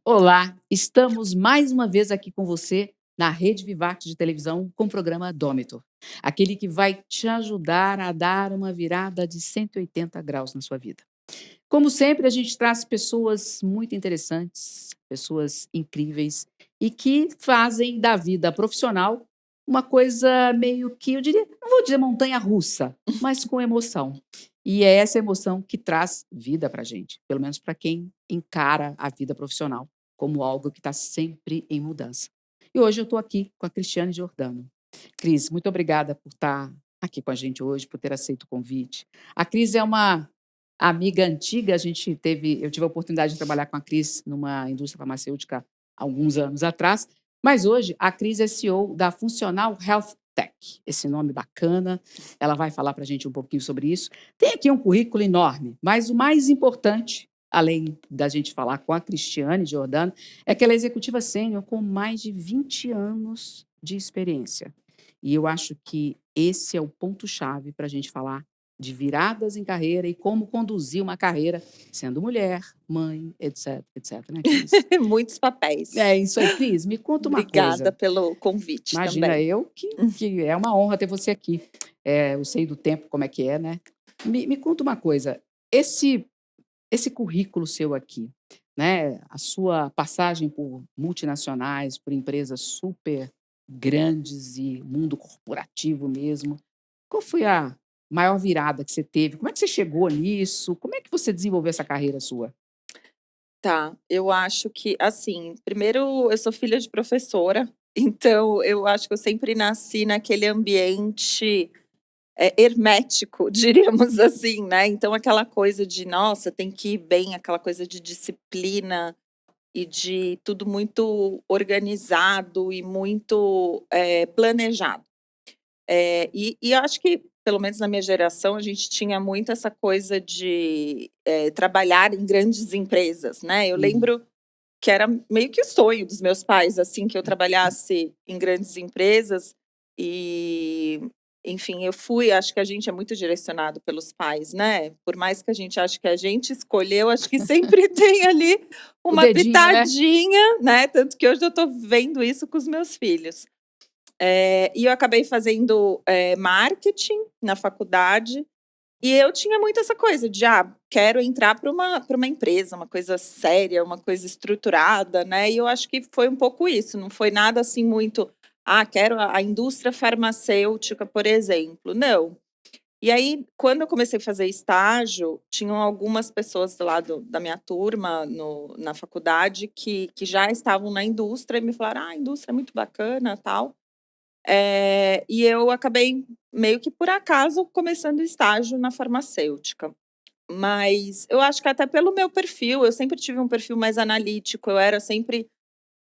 Olá, estamos mais uma vez aqui com você na Rede Vivarte de televisão com o programa Dômito, aquele que vai te ajudar a dar uma virada de 180 graus na sua vida. Como sempre, a gente traz pessoas muito interessantes, pessoas incríveis e que fazem da vida profissional uma coisa meio que, eu diria, não vou dizer montanha-russa, mas com emoção. E é essa emoção que traz vida para gente, pelo menos para quem encara a vida profissional como algo que está sempre em mudança. E hoje eu estou aqui com a Cristiane Giordano. Cris, muito obrigada por estar aqui com a gente hoje, por ter aceito o convite. A Cris é uma amiga antiga, eu tive a oportunidade de trabalhar com a Cris numa indústria farmacêutica há alguns anos atrás, mas hoje a Cris é CEO da Funcional Health Tech, esse nome bacana, ela vai falar para a gente um pouquinho sobre isso. Tem aqui um currículo enorme, mas o mais importante, além da gente falar com a Cristiane Giordano, é que ela é executiva sênior com mais de 20 anos de experiência. E eu acho que esse é o ponto-chave para a gente falar de viradas em carreira e como conduzir uma carreira sendo mulher, mãe, etc, etc, né, Cris? Muitos papéis. É isso aí. Cris, me conta uma Obrigada coisa. pelo convite Imagina, também. eu que é uma honra ter você aqui. Eu sei do tempo como é que é, né? Me conta uma coisa, esse currículo seu aqui, né, a sua passagem por multinacionais, por empresas super grandes e mundo corporativo mesmo, qual foi a maior virada que você teve? Como é que você chegou nisso? Como é que você desenvolveu essa carreira sua? Tá, eu acho que, assim, primeiro eu sou filha de professora, então eu acho que eu sempre nasci naquele ambiente, hermético, diríamos assim, né, então aquela coisa de: "Nossa, tem que ir bem", aquela coisa de disciplina e de tudo muito organizado e muito, planejado. E eu acho que, pelo menos na minha geração, a gente tinha muito essa coisa de, trabalhar em grandes empresas, né. Eu Uhum. lembro que era meio que o sonho dos meus pais, assim, que eu trabalhasse em grandes empresas e, enfim, eu fui acho que a gente é muito direcionado pelos pais, né. Por mais que a gente ache que a gente escolheu, acho que sempre tem ali O uma dedinho, né? pitadinha, né, tanto que hoje eu tô vendo isso com os meus filhos. E eu acabei fazendo, marketing na faculdade, e eu tinha muito essa coisa de: "Ah, quero entrar para uma empresa, uma coisa séria, uma coisa estruturada", né, e eu acho que foi um pouco isso, não foi nada assim muito: "Ah, quero a indústria farmacêutica", por exemplo, não. E aí, quando eu comecei a fazer estágio, tinham algumas pessoas lá da minha turma na faculdade que já estavam na indústria e me falaram: "Ah, a indústria é muito bacana, tal". E eu acabei, meio que por acaso, começando estágio na farmacêutica. Mas eu acho que até pelo meu perfil, eu sempre tive um perfil mais analítico, eu era sempre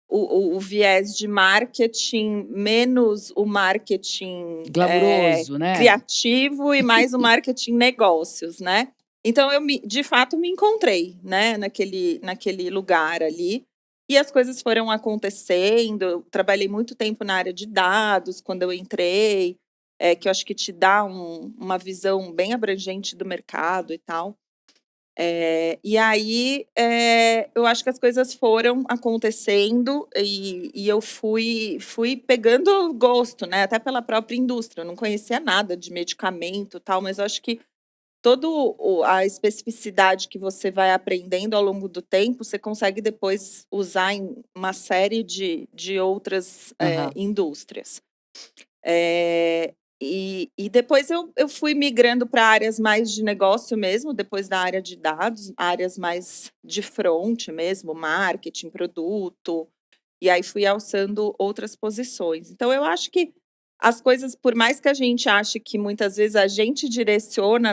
o viés de marketing, menos o marketing, Glamuroso, né? criativo e mais o marketing negócios, né. Então de fato me encontrei, né, naquele lugar ali, e as coisas foram acontecendo, eu trabalhei muito tempo na área de dados quando eu entrei, que eu acho que te dá uma visão bem abrangente do mercado e tal. E aí, eu acho que as coisas foram acontecendo e eu fui pegando gosto, né, até pela própria indústria, eu não conhecia nada de medicamento, tal, mas eu acho que todo o a especificidade que você vai aprendendo ao longo do tempo, você consegue depois usar em uma série de outras, Aham. indústrias. E depois eu fui migrando para áreas mais de negócio mesmo, depois da área de dados, áreas mais de front mesmo, marketing, produto, e aí fui alçando outras posições. Então eu acho que as coisas, por mais que a gente ache que muitas vezes a gente direciona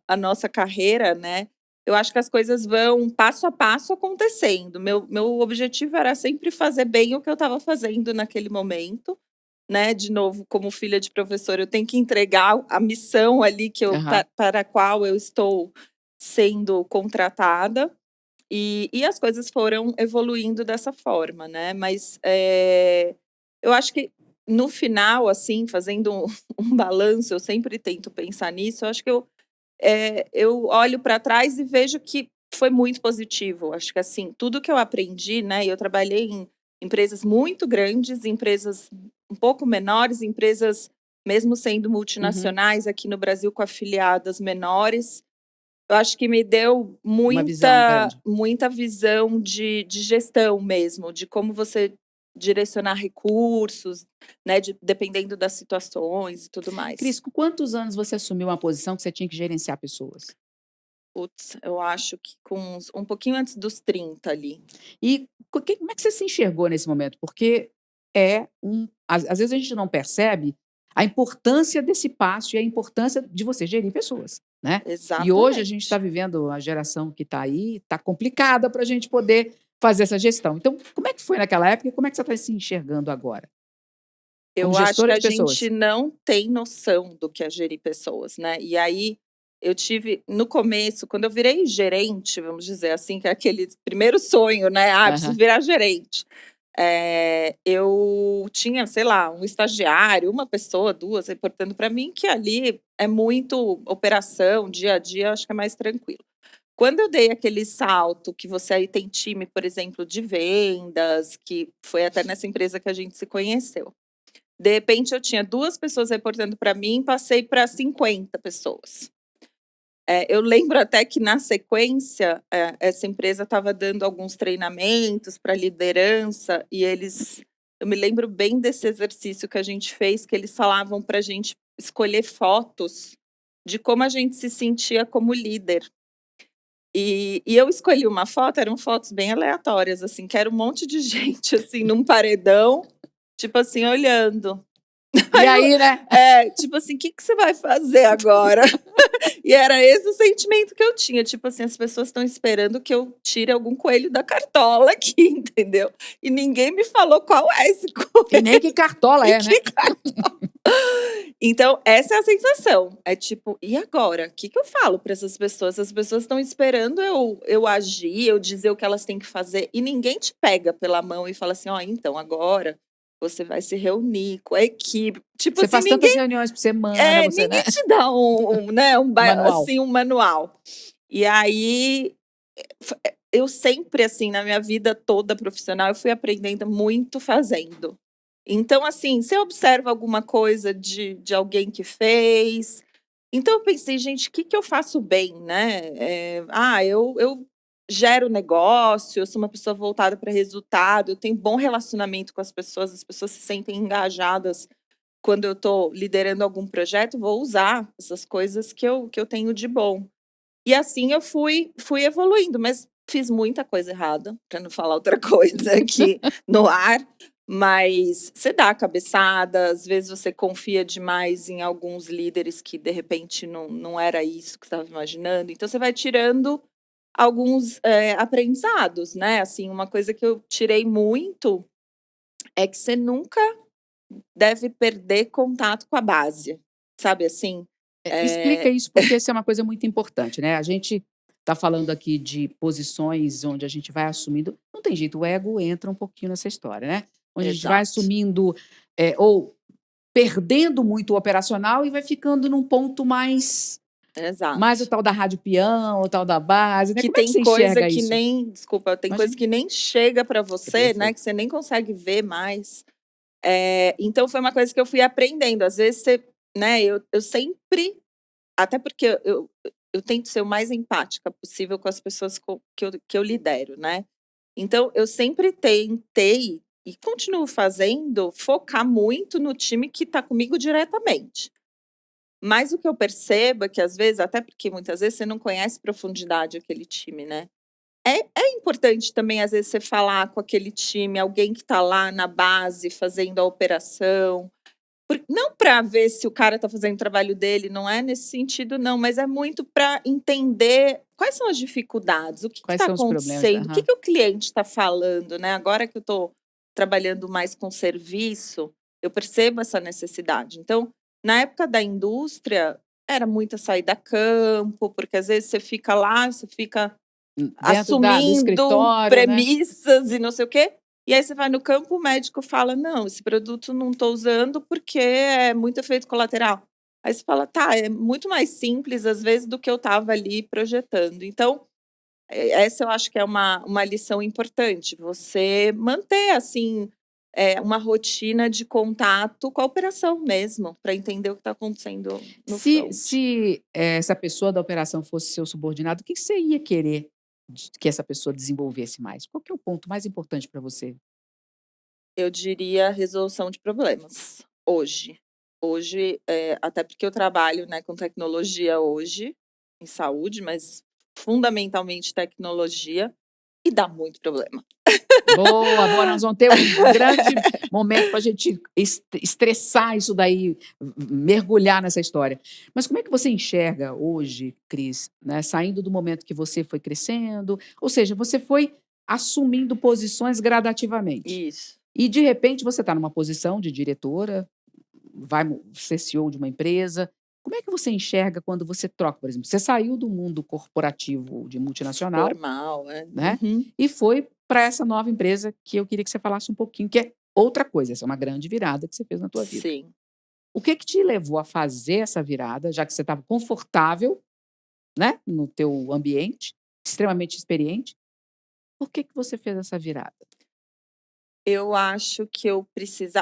a nossa carreira, né, eu acho que as coisas vão passo a passo acontecendo. Meu objetivo era sempre fazer bem o que eu estava fazendo naquele momento, né, de novo, como filha de professor, eu tenho que entregar a missão ali que eu Aham. para a qual eu estou sendo contratada, e as coisas foram evoluindo dessa forma, né. Mas, eu acho que no final, assim, fazendo um balanço, eu sempre tento pensar nisso, eu acho que eu olho para trás e vejo que foi muito positivo. Acho que, assim, tudo que eu aprendi, né, eu trabalhei em empresas muito grandes, empresas um pouco menores, empresas mesmo sendo Uhum. multinacionais aqui no Brasil com afiliadas menores. Eu acho que me deu Uma visão grande. muita visão de gestão mesmo, de como você direcionar recursos, né, dependendo das situações e tudo mais. Cris, com quantos anos você assumiu uma posição que você tinha que gerenciar pessoas? Putz, eu acho que com um pouquinho antes dos 30 ali. E como é que você se enxergou nesse momento? Porque às vezes a gente não percebe a importância desse passo e a importância de você gerir pessoas, né? E hoje a gente está Exatamente. vivendo a geração que está aí, está complicada para a gente poder fazer essa gestão. Então, como é que foi naquela época e como é que você está se enxergando agora? Como Eu acho que gestora a de pessoas? gente não tem noção do que é gerir pessoas, né. E aí, eu tive no começo, quando eu virei gerente, vamos dizer assim, que é aquele primeiro sonho, né, "Ah, preciso Aham. virar gerente". Eu tinha, sei lá, um estagiário, uma pessoa, 2 reportando para mim, que ali é muito operação, dia a dia, acho que é mais tranquilo. Quando eu dei aquele salto, que você aí tem time, por exemplo, de vendas, que foi até nessa empresa que a gente se conheceu. De repente eu tinha 2 pessoas reportando para mim, passei para 50 pessoas. Eu lembro até que na sequência, essa empresa estava dando alguns treinamentos para liderança e eu me lembro bem desse exercício que a gente fez, que eles falavam para a gente escolher fotos de como a gente se sentia como líder. E eu escolhi uma foto, eram fotos bem aleatórias, assim, que era um monte de gente, assim, num paredão, tipo assim, olhando. E Aí eu aí, né? tipo assim: "O que que você vai fazer agora?" E era esse o sentimento que eu tinha, tipo assim, as pessoas estão esperando que eu tire algum coelho da cartola aqui, entendeu. E ninguém me falou qual é esse E nem coelho que cartola e é, né? que então essa é a sensação, é tipo: "E agora? O que que eu falo para essas pessoas? As pessoas estão esperando eu agir, eu dizer o que elas têm que fazer e ninguém te pega pela mão e fala assim: "Ó, então agora você vai se reunir com a equipe", tipo Você assim, faz tantas reuniões por semana, você, ninguém né? te dá né, Manual. assim, um manual. E aí, eu sempre, assim, na minha vida toda profissional, eu fui aprendendo muito fazendo. Então, assim, você observa alguma coisa de alguém que fez. Então eu pensei: "Gente, o que que eu faço bem, né?" Eu gero negócio, eu sou uma pessoa voltada para resultado, eu tenho bom relacionamento com as pessoas se sentem engajadas quando eu estou liderando algum projeto, vou usar essas coisas que eu tenho de bom. E assim eu fui evoluindo, mas fiz muita coisa errada, para não falar outra coisa aqui no ar, mas você dá a cabeçada, às vezes você confia demais em alguns líderes que de repente não era isso que você estava imaginando, então você vai tirando alguns, aprendizados, né, assim, uma coisa que eu tirei muito, é que você nunca deve perder contato com a base, sabe assim? Explica Eh, isso, porque isso é uma coisa muito importante, né, a gente está falando aqui de posições onde a gente vai assumindo não tem jeito, o ego entra um pouquinho nessa história, né, onde a gente vai exato, assumindo, ou perdendo muito o operacional e vai ficando num ponto mais o exato. tal da rádio peão, o tal da base, né, Que como é que tem você coisa enxerga que isso? nem desculpa, tem coisa Imagina. que nem chega para É você, né, que perfeito. você nem consegue ver mais. Então foi uma coisa que eu fui aprendendo, às vezes você né, eu sempre até porque eu tento ser o mais empática possível com as pessoas que eu lidero, né. Então eu sempre tentei, e continuo fazendo, focar muito no time que está comigo diretamente. Mas o que eu percebo é que às vezes, até porque muitas vezes você não conhece profundidade aquele time, né. É importante também às vezes você falar com aquele time, alguém que está lá na base fazendo a operação, não para ver se o cara está fazendo o trabalho dele, não é nesse sentido não, mas é muito para entender quais são as dificuldades, o que Quais está são os problemas? acontecendo, o que Aham. que o cliente está falando, né. Agora que eu estou trabalhando mais com serviço, eu percebo essa necessidade. Então, na época da indústria, era muita saída a campo, porque às vezes você fica lá, você fica Dentro da do assumindo escritório, né. premissas e não sei o quê, e aí você vai no campo, o médico fala: "Não, esse produto não estou usando, porque é muito efeito colateral". Aí você fala: "Tá, é muito mais simples, às vezes, do que eu estava ali projetando". Então, essa eu acho que é uma lição importante, você manter, assim, uma rotina de contato com a operação mesmo, para entender o que está acontecendo no Se front. se essa pessoa da operação fosse seu subordinado, o que você ia querer que essa pessoa desenvolvesse mais? Qual que é o ponto mais importante para você? Eu diria resolução de problemas, hoje. Hoje, até porque eu trabalho, né, com tecnologia hoje, em saúde, mas fundamentalmente tecnologia, e dá muito problema. Boa, boa, nós vamos ter um grande momento para a gente estressar isso daí, mergulhar nessa história. Mas como é que você enxerga hoje, Cris, né, saindo do momento que você foi crescendo, ou seja, você foi assumindo posições gradativamente. Isso. E de repente você está numa posição de diretora, vai ser CEO de uma empresa. Como é que você enxerga quando você troca, por exemplo, você saiu do mundo corporativo de multinacional, Formal, né, Uhum. e foi para essa nova empresa que eu queria que você falasse um pouquinho, que é outra coisa, essa é uma grande virada que você fez na tua vida. Sim. O que te levou a fazer essa virada, já que você estava confortável, né, no teu ambiente, extremamente experiente, por que você fez essa virada? Eu acho que eu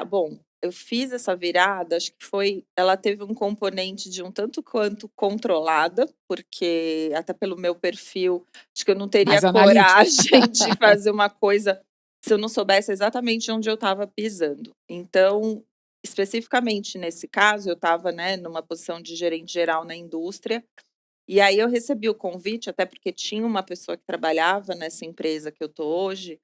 bom, eu fiz essa virada, acho que ela teve um componente de um tanto quanto controlada, porque até pelo meu perfil, acho que eu não teria Mais analítica. coragem de fazer uma coisa se eu não soubesse exatamente onde eu estava pisando. Então, especificamente nesse caso, eu estava, né, numa posição de gerente geral na indústria, e aí eu recebi o convite, até porque tinha uma pessoa que trabalhava nessa empresa que eu tô hoje,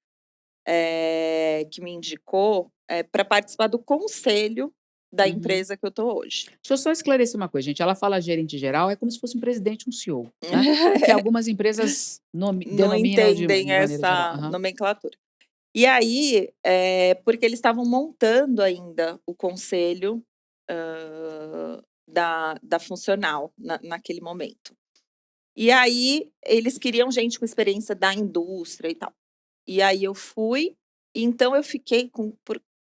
que me indicou, pra participar do conselho da Uhum. empresa que eu tô hoje. Deixa eu só esclarecer uma coisa, gente, ela fala gerente geral, é como se fosse um presidente, um CEO, né, que algumas empresas Não denominam de entendem maneira geral. essa Aham. nomenclatura. E aí, porque eles estavam montando ainda o conselho, da funcional naquele momento. E aí, eles queriam gente com experiência da indústria e tal. E aí eu fui, então eu fiquei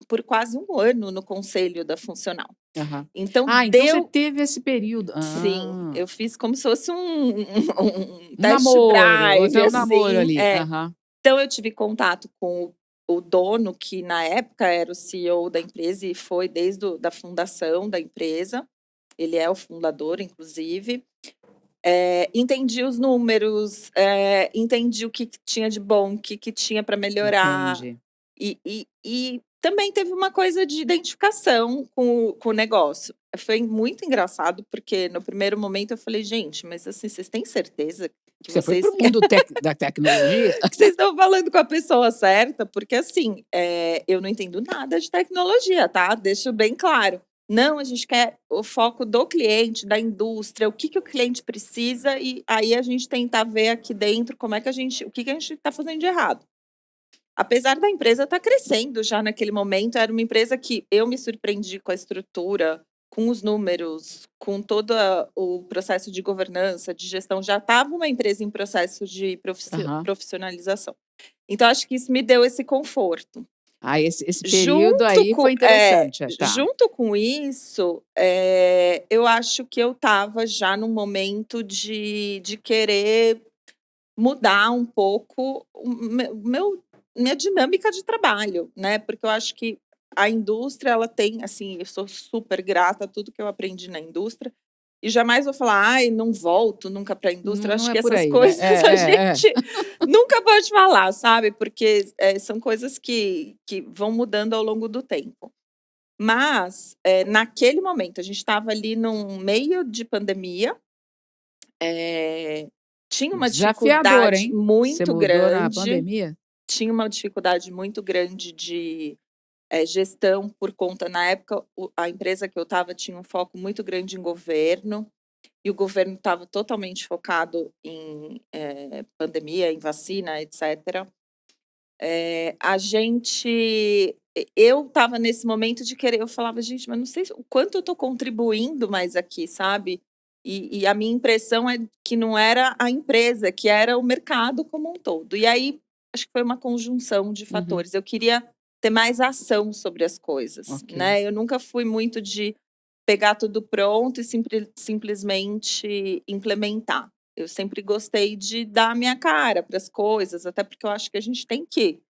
por quase 1 ano no conselho da funcional. Aham. Então Ah, então você deu teve esse período. sim, Ah, eu fiz como se fosse um um test namoro, ou drive, então um namoro assim. ali. Aham. Então eu tive contato com o dono, que na época era o CEO da empresa e foi desde da fundação da empresa, ele é o fundador inclusive. Entendi os números, entendi o que tinha de bom, o que tinha para melhorar, Entendi. e também teve uma coisa de identificação com o negócio. Foi muito engraçado, porque no primeiro momento eu falei: "Gente, mas assim, vocês têm certeza que Você foi para vocês o mundo da tecnologia? que vocês estão falando com a pessoa certa?" Porque assim, eu não entendo nada de tecnologia, tá, deixo bem claro. Não, a gente quer o foco do cliente, da indústria, o que o cliente precisa e aí a gente tentar ver aqui dentro como é que o que a gente está fazendo de errado. Apesar da empresa estar crescendo já naquele momento, era uma empresa que eu me surpreendi com a estrutura, com os números, com todo o processo de governança, de gestão, já estava uma empresa em processo de Aham. profissionalização. Então acho que isso me deu esse conforto. Ah, esse período aí foi interessante. Tá. Junto com isso, eu acho que eu estava já num momento de querer mudar um pouco minha dinâmica de trabalho, né, porque eu acho que a indústria ela tem, assim, eu sou super grata a tudo que eu aprendi na indústria, e jamais vou falar: "Ai, não volto nunca para a indústria", Não acho é que por essas aí, né. coisas a É. gente nunca pode falar, sabe, porque, são coisas que vão mudando ao longo do tempo. Mas, naquele momento, a gente estava ali num meio de pandemia, tinha uma Desafiador, dificuldade hein. Você muito mudou na grande, pandemia? tinha uma dificuldade muito grande de, gestão por conta na época a empresa que eu estava tinha um foco muito grande em governo, e o governo estava totalmente focado em, pandemia, em vacina, etcétera. A gente eu estava nesse momento de querer eu falava: "Gente, mas não sei o quanto eu estou contribuindo mais aqui", sabe. E a minha impressão é que não era a empresa, que era o mercado como um todo. E aí, acho que foi uma conjunção de Uhum. fatores. Eu queria ter mais ação sobre as coisas, Ok. né. Eu nunca fui muito de pegar tudo pronto e simplesmente implementar. Eu sempre gostei de dar a minha cara para as coisas, até porque eu acho que a gente tem que,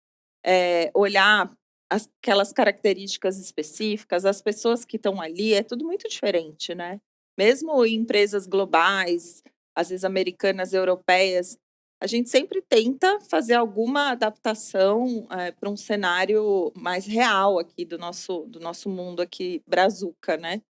olhar aquelas características específicas, as pessoas que estão ali, é tudo muito diferente, né. Mesmo em empresas globais, às vezes americanas, europeias, a gente sempre tenta fazer alguma adaptação, para um cenário mais real aqui do nosso mundo aqui brazuca, né.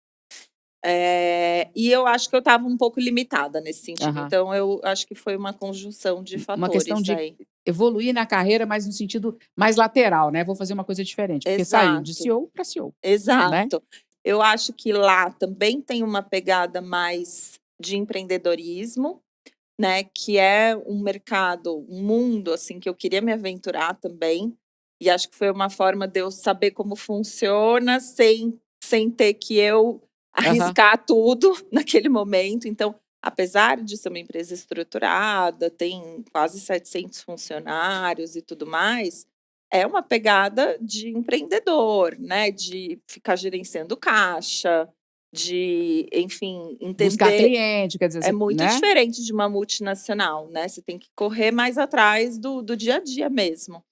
E eu acho que eu estava um pouco limitada nesse sentido, Aham. então eu acho que foi uma conjunção de Uma questão fatores de aí. evoluir na carreira, mas no sentido mais lateral, né, vou fazer uma coisa diferente, porque saiu de Exato, CEO para CEO, né. exato. Eu acho que lá também tem uma pegada mais de empreendedorismo, né, que é um mercado, um mundo, assim, que eu queria me aventurar também, e acho que foi uma forma de eu saber como funciona sem ter que eu Aham. arriscar tudo naquele momento. Então, apesar de ser uma empresa estruturada, tem quase 700 funcionários e tudo mais, é uma pegada de empreendedor, né, de ficar gerenciando caixa, de, enfim, Buscar entender. cliente, quer dizer, É você muito né. diferente de uma multinacional, né, você tem que correr mais atrás do dia a dia mesmo.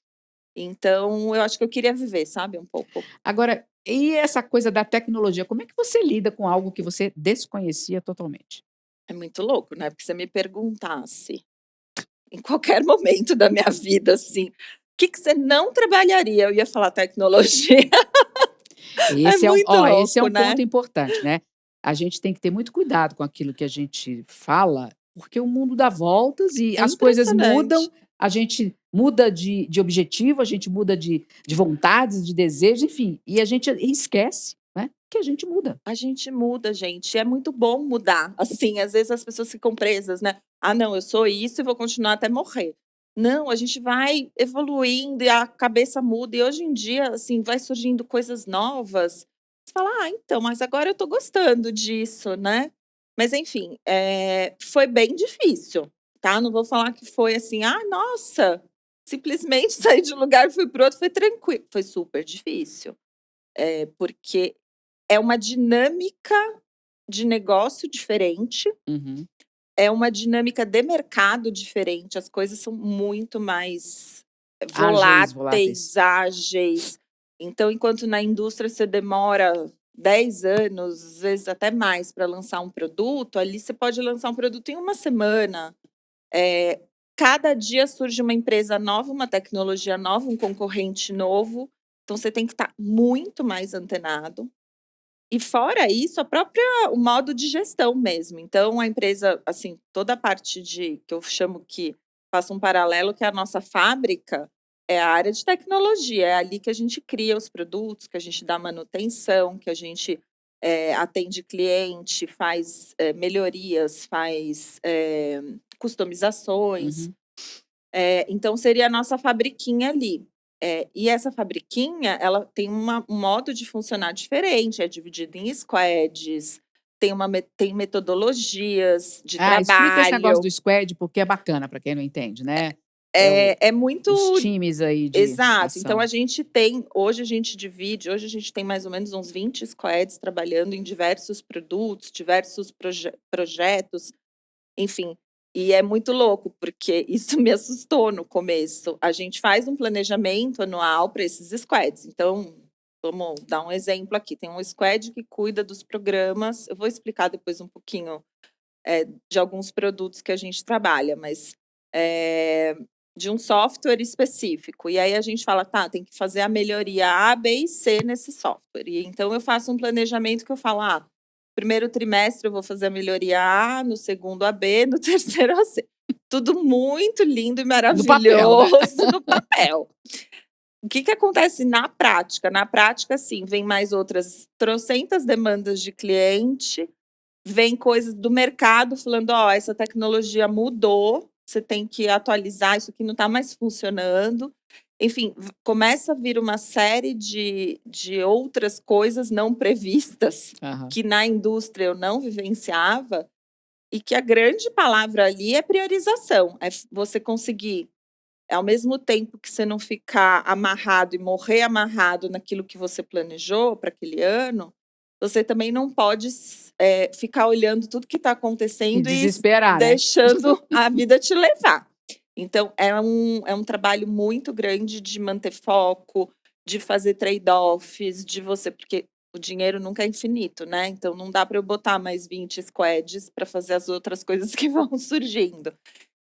Então eu acho que eu queria viver, sabe, um pouco. Agora, e essa coisa da tecnologia, como é que você lida com algo que você desconhecia totalmente? É muito louco, né, porque se você me perguntasse em qualquer momento da minha vida, assim, o que que você não trabalharia? Eu ia falar tecnologia. É muito Esse é louco, um ponto né. importante, né. A gente tem que ter muito cuidado com aquilo que a gente fala, porque o mundo dá voltas e É as coisas impressionante. mudam, a gente muda de objetivo, a gente muda de vontades, de desejos, enfim, e a gente esquece, né, que a gente muda. A gente muda, gente, é muito bom mudar, assim, às vezes as pessoas ficam presas, né, "Ah não, eu sou isso e vou continuar até morrer". Não, a gente vai evoluindo e a cabeça muda e hoje em dia, assim, vai surgindo coisas novas, você fala: "Ah, então, mas agora eu tô gostando disso", né. Mas enfim, foi bem difícil, tá, não vou falar que foi assim: "Ah, nossa, simplesmente saí de um lugar e fui para o outro, foi tranquilo", foi super difícil. Porque é uma dinâmica de negócio diferente, Uhum. é uma dinâmica de mercado diferente, as coisas são muito mais Ágeis, voláteis. voláteis, ágeis. Então, enquanto na indústria você demora 10 anos, às vezes até mais, para lançar um produto, ali você pode lançar um produto em uma semana. Eh, Cada dia surge uma empresa nova, uma tecnologia nova, um concorrente novo, então você tem que estar muito mais antenado. E fora isso, o modo de gestão mesmo. Então a empresa, assim, toda a parte de que eu chamo que faço um paralelo, que é a nossa fábrica, é a área de tecnologia, é ali que a gente cria os produtos, que a gente dá manutenção, que a gente, atende cliente, faz, melhorias, faz, customizações. Uhum. Então seria a nossa fabriquinha ali. E essa fabriquinha, ela tem um modo de funcionar diferente, é dividida em squads, tem metodologias de Ah, explica esse negócio trabalho. do squad, porque é bacana para quem não entende, né. É É muito os times aí de exato. Então ação. a gente tem hoje a gente tem mais ou menos uns 20 squads trabalhando em diversos produtos, diversos projetos. Enfim, e é muito louco, porque isso me assustou no começo. A gente faz um planejamento anual para esses squads. Então, vamos dar um exemplo aqui: tem um squad que cuida dos programas, eu vou explicar depois um pouquinho, de alguns produtos que a gente trabalha, mas, eh, de um software específico. E aí a gente fala: "Tá, tem que fazer a melhoria A, B e C nesse software". E então eu faço um planejamento que eu falo: "Ah, primeiro trimestre eu vou fazer a melhoria A, no segundo a B, no terceiro a C". Tudo muito lindo e No papel, né. maravilhoso no papel. O que que acontece na prática? Na prática, assim, vem mais outras trocentas demandas de cliente, vem coisas do mercado falando: "Ó, essa tecnologia mudou, você tem que atualizar, isso aqui não está mais funcionando". Enfim, começa a vir uma série de outras coisas não previstas, Aham. que na indústria eu não vivenciava, e que a grande palavra ali é priorização, é você conseguir, ao mesmo tempo que você não ficar amarrado e morrer amarrado naquilo que você planejou para aquele ano, você também não pode ficar olhando tudo que está E acontecendo e desesperar, né? deixando a vida te levar. Então, é um trabalho muito grande de manter foco, de fazer trade-offs, de você porque o dinheiro nunca é infinito, né, então não dá para eu botar mais 20 squads para fazer as outras coisas que vão surgindo.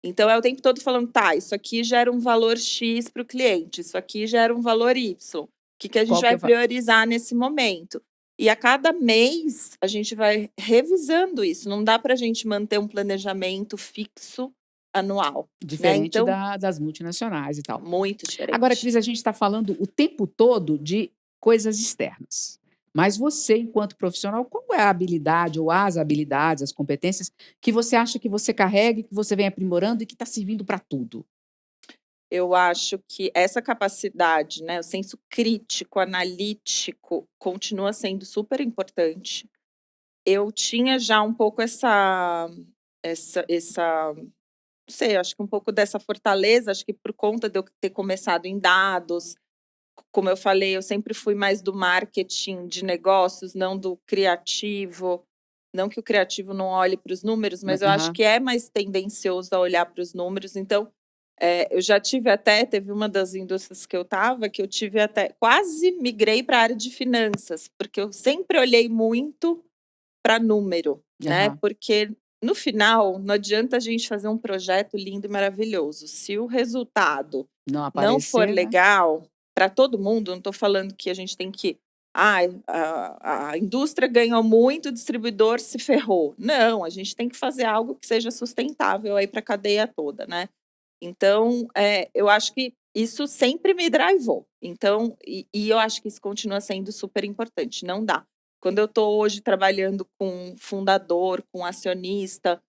Então é o tempo todo falando: "Tá, isso aqui gera um valor X para o cliente, isso aqui gera um valor Y. O que que a gente Qual que vai é va priorizar nesse momento?". E a cada mês a gente vai revisando isso, não dá para a gente manter um planejamento fixo anual, né, diferente então das multinacionais e tal. muito Agora, diferente. Cris, a gente está falando o tempo todo de coisas externas. Mas você, enquanto profissional, qual é a habilidade ou as habilidades, as competências que você acha que você carrega, e que você vem aprimorando e que está servindo para tudo? Eu acho que essa capacidade, né, o senso crítico, analítico, continua sendo super importante. Eu tinha já um pouco essa não sei, acho que um pouco dessa fortaleza, acho que por conta de eu ter começado em dados, como eu falei, eu sempre fui mais do marketing de negócios, não do criativo. Não que o criativo não olhe para os números, mas eu acho Aham. que é mais tendencioso a olhar para os números. Então, eu já teve uma das indústrias que eu estava, que eu tive até quase migrei para a área de finanças, porque eu sempre olhei muito para número, né, Aham. porque no final não adianta a gente fazer um projeto lindo e maravilhoso, se o resultado Não não for aparecer, né? legal para todo mundo, não estou falando que a gente tem que a indústria ganhou muito, o distribuidor se ferrou. Não, a gente tem que fazer algo que seja sustentável aí para a cadeia toda, né. Então, eu acho que isso sempre me drivou. Então eu acho que isso continua sendo super importante, não dá. Quando eu estou hoje trabalhando com fundador, com acionista,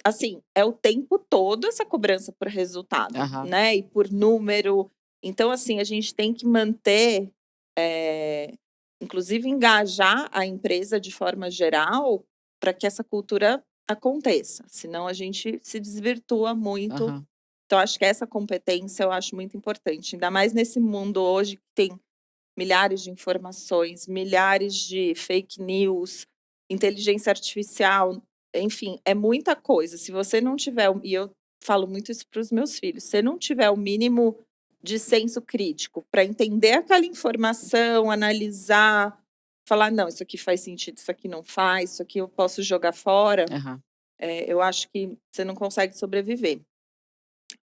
assim, é o tempo todo essa cobrança por resultado, Aham. né, e por número. Então, assim, a gente tem que manter, eh, inclusive engajar a empresa de forma geral, para que essa cultura aconteça, senão a gente se desvirtua muito. Aham. Então acho que essa competência eu acho muito importante, ainda mais nesse mundo hoje que tem milhares de informações, milhares de fake news, inteligência artificial, enfim, é muita coisa. Se você não tiver e eu falo muito isso para os meus filhos, se você não tiver o mínimo de senso crítico para entender aquela informação, analisar, falar: "Não, isso aqui faz sentido, isso aqui não faz, isso aqui eu posso jogar fora", Aham. eu acho que você não consegue sobreviver.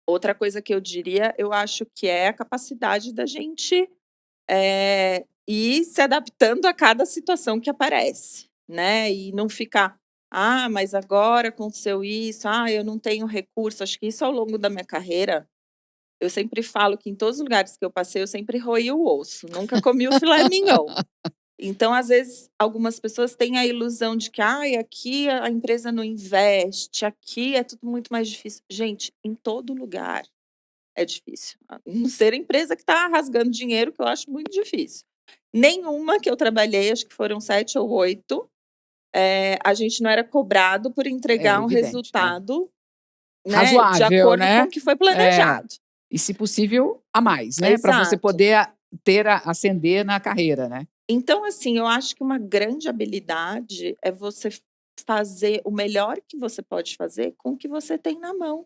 Outra coisa que eu diria, eu acho que é a capacidade da gente ir se adaptando a cada situação que aparece, né, e não ficar: "Ah, mas agora aconteceu isso, ah, eu não tenho recurso", acho que isso ao longo da minha carreira, eu sempre falo que em todos os lugares que eu passei, eu sempre roí o osso, nunca comi o filé mignon. Então, às vezes, algumas pessoas têm a ilusão de que: "Ai, aqui a empresa não investe, aqui é tudo muito mais difícil". Gente, em todo lugar é difícil, a não ser a empresa que está rasgando dinheiro, que eu acho muito difícil. Nenhuma que eu trabalhei, acho que foram 7 ou 8, a gente não era cobrado por É entregar um evidente, é. resultado, né, de Razoável, acordo com né? o que foi É. planejado. E se possível, a mais, né, para você Exato. poder ascender na carreira, né? Então, assim, eu acho que uma grande habilidade é você fazer o melhor que você pode fazer com o que você tem na mão.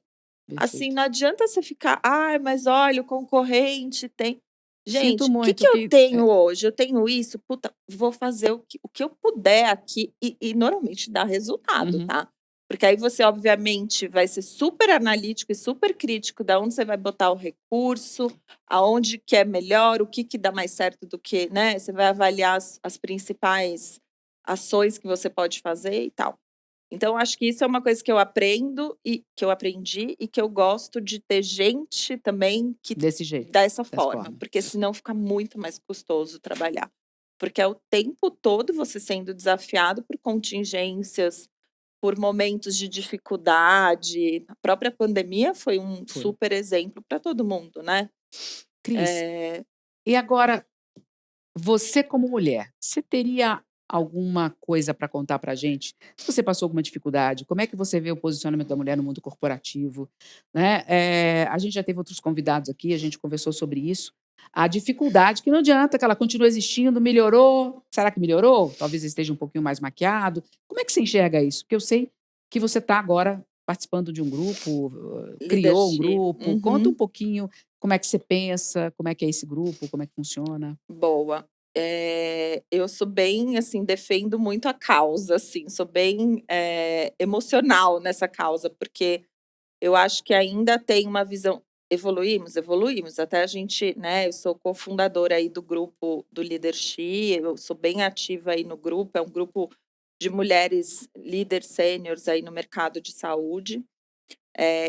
Assim, Perfeito. não adianta você ficar: "Ai, mas olha, o concorrente tem". Sinto Gente, o que muito que eu que tenho hoje? Eu tenho isso, puta, vou fazer o que eu puder aqui e normalmente dá resultado, uhum. tá. Porque aí você obviamente vai ser super analítico e super crítico da onde você vai botar o recurso, aonde que é melhor, o que que dá mais certo do que, né, você vai avaliar as principais ações que você pode fazer e tal. Então acho que isso é uma coisa que eu aprendo e que eu aprendi e que eu gosto de ter gente também que Desse jeito, dessa dessa forma, forma. porque senão fica muito mais custoso trabalhar. Porque é o tempo todo você sendo desafiado por contingências, por momentos de dificuldade. A própria pandemia foi um Foi. super exemplo para todo mundo, né. Cris, Eh e agora, você como mulher, você teria alguma coisa para contar para gente? Se você passou alguma dificuldade, como é que você vê o posicionamento da mulher no mundo corporativo, né? A gente já teve outros convidados aqui, a gente conversou sobre isso, a dificuldade, que não adianta que ela continue existindo, melhorou. Será que melhorou? Talvez esteja um pouquinho mais maquiado. Como é que você enxerga isso? Porque eu sei que você está agora participando de um grupo, criou um Leadership. grupo. Conta um Uhum. pouquinho como é que você pensa, como é que é esse grupo, como é que funciona. Boa. Eu sou bem, assim, defendo muito a causa, assim, sou bem emocional nessa causa, porque eu acho que ainda tem uma visão. Evoluímos, até a gente, né, eu sou cofundadora aí do grupo do Leadership, eu sou bem ativa aí no grupo, é um grupo de mulheres líderes sêniores aí no mercado de saúde.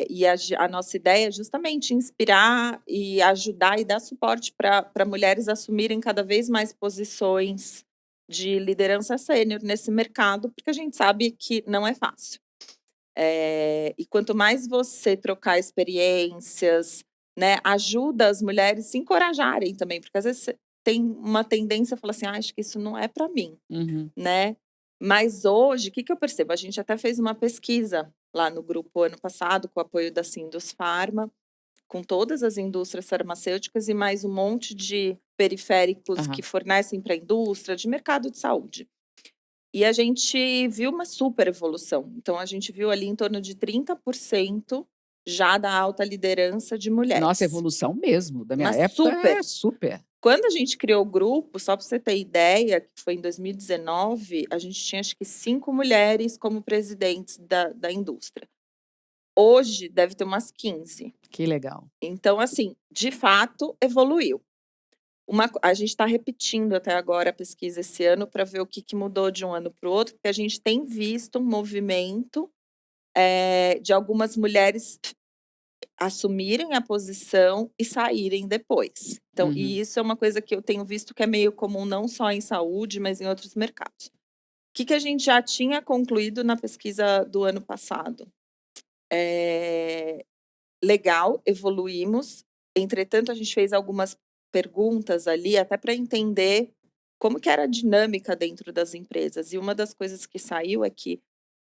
E a nossa ideia é justamente inspirar e ajudar e dar suporte para mulheres assumirem cada vez mais posições de liderança sênior nesse mercado, porque a gente sabe que não é fácil. E quanto mais você trocar experiências, né, ajuda as mulheres se encorajarem também, porque às vezes você tem uma tendência a falar assim: acho que isso não é para mim, Uhum. né? Mas hoje, o que eu percebo? A gente até fez uma pesquisa lá no grupo ano passado, com o apoio da Sindus Pharma, com todas as indústrias farmacêuticas e mais um monte de periféricos que fornecem para a indústria, de mercado de saúde. E a gente viu uma super evolução. Então, a gente viu ali em torno de 30% já da alta liderança de mulheres. Nossa, evolução mesmo. Da minha Mas época super. é super. Quando a gente criou o grupo, só para você ter ideia, que foi em 2019, a gente tinha acho que 5 mulheres como presidentes da indústria. Hoje deve ter umas 15. Que legal. Então, assim, de fato, evoluiu. A gente está repetindo até agora a pesquisa esse ano para ver o que mudou de um ano para o outro, porque a gente tem visto um movimento de algumas mulheres assumirem a posição e saírem depois. Então, e isso é uma coisa que eu tenho visto que é meio comum não só em saúde, mas em outros mercados. O que a gente já tinha concluído na pesquisa do ano passado? Legal, evoluímos. Entretanto, a gente fez algumas perguntas ali, até para entender como que era a dinâmica dentro das empresas. E uma das coisas que saiu é que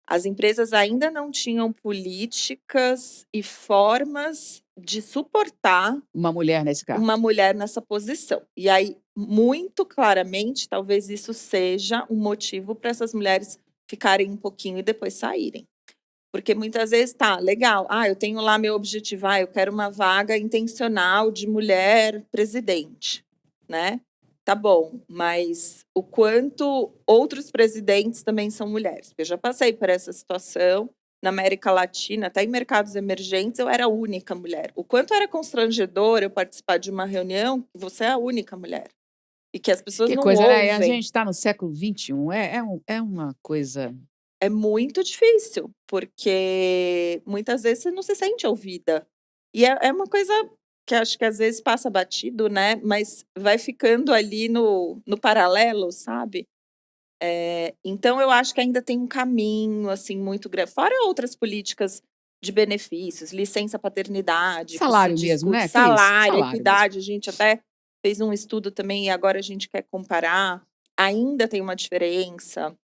as empresas ainda não tinham políticas e formas de suportar Uma mulher nesse caso. uma mulher nessa posição. E aí, muito claramente, talvez isso seja um motivo para essas mulheres ficarem um pouquinho e depois saírem. Porque muitas vezes, tá, legal, eu tenho lá meu objetivo, eu quero uma vaga intencional de mulher presidente, né? Tá bom, mas o quanto outros presidentes também são mulheres? Porque eu já passei por essa situação na América Latina, até em mercados emergentes, eu era a única mulher. O quanto era constrangedor eu participar de uma reunião que você é a única mulher. E que as pessoas Que não coisa, né? A ouvem. gente está no século XXI, é uma coisa. É muito difícil, porque muitas vezes você não se sente ouvida. E é uma coisa que acho que às vezes passa batido, né? Mas vai ficando ali no paralelo, sabe? Então eu acho que ainda tem um caminho assim muito grande. Fora outras políticas de benefícios, licença paternidade, Salário que se mesmo, discute, né, Cris? salário, Salário equidade. A gente até fez um estudo também e agora a gente quer comparar. Ainda tem uma diferença.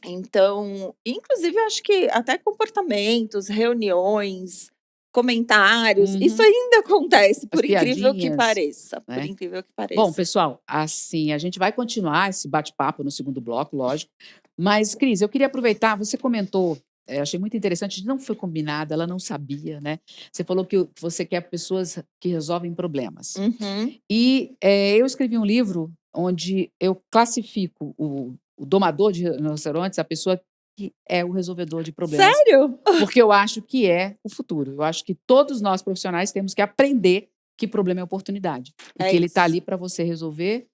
Então, inclusive, eu acho que até comportamentos, reuniões, comentários, isso ainda acontece, As por incrível que piadinhas, pareça. Por né? incrível que Bom, pareça. pessoal, assim, a gente vai continuar esse bate-papo no segundo bloco, lógico. Mas, Cris, eu queria aproveitar, você comentou, achei muito interessante, não foi combinado, ela não sabia, né? Você falou que você quer pessoas que resolvem problemas. Uhum. E eu escrevi um livro onde eu classifico o domador de rinocerontes, a pessoa que é o resolvedor de problemas. Sério? Porque eu acho que é o futuro. Eu acho que todos nós profissionais temos que aprender que problema é oportunidade. E É que ele está isso. ali para você resolver,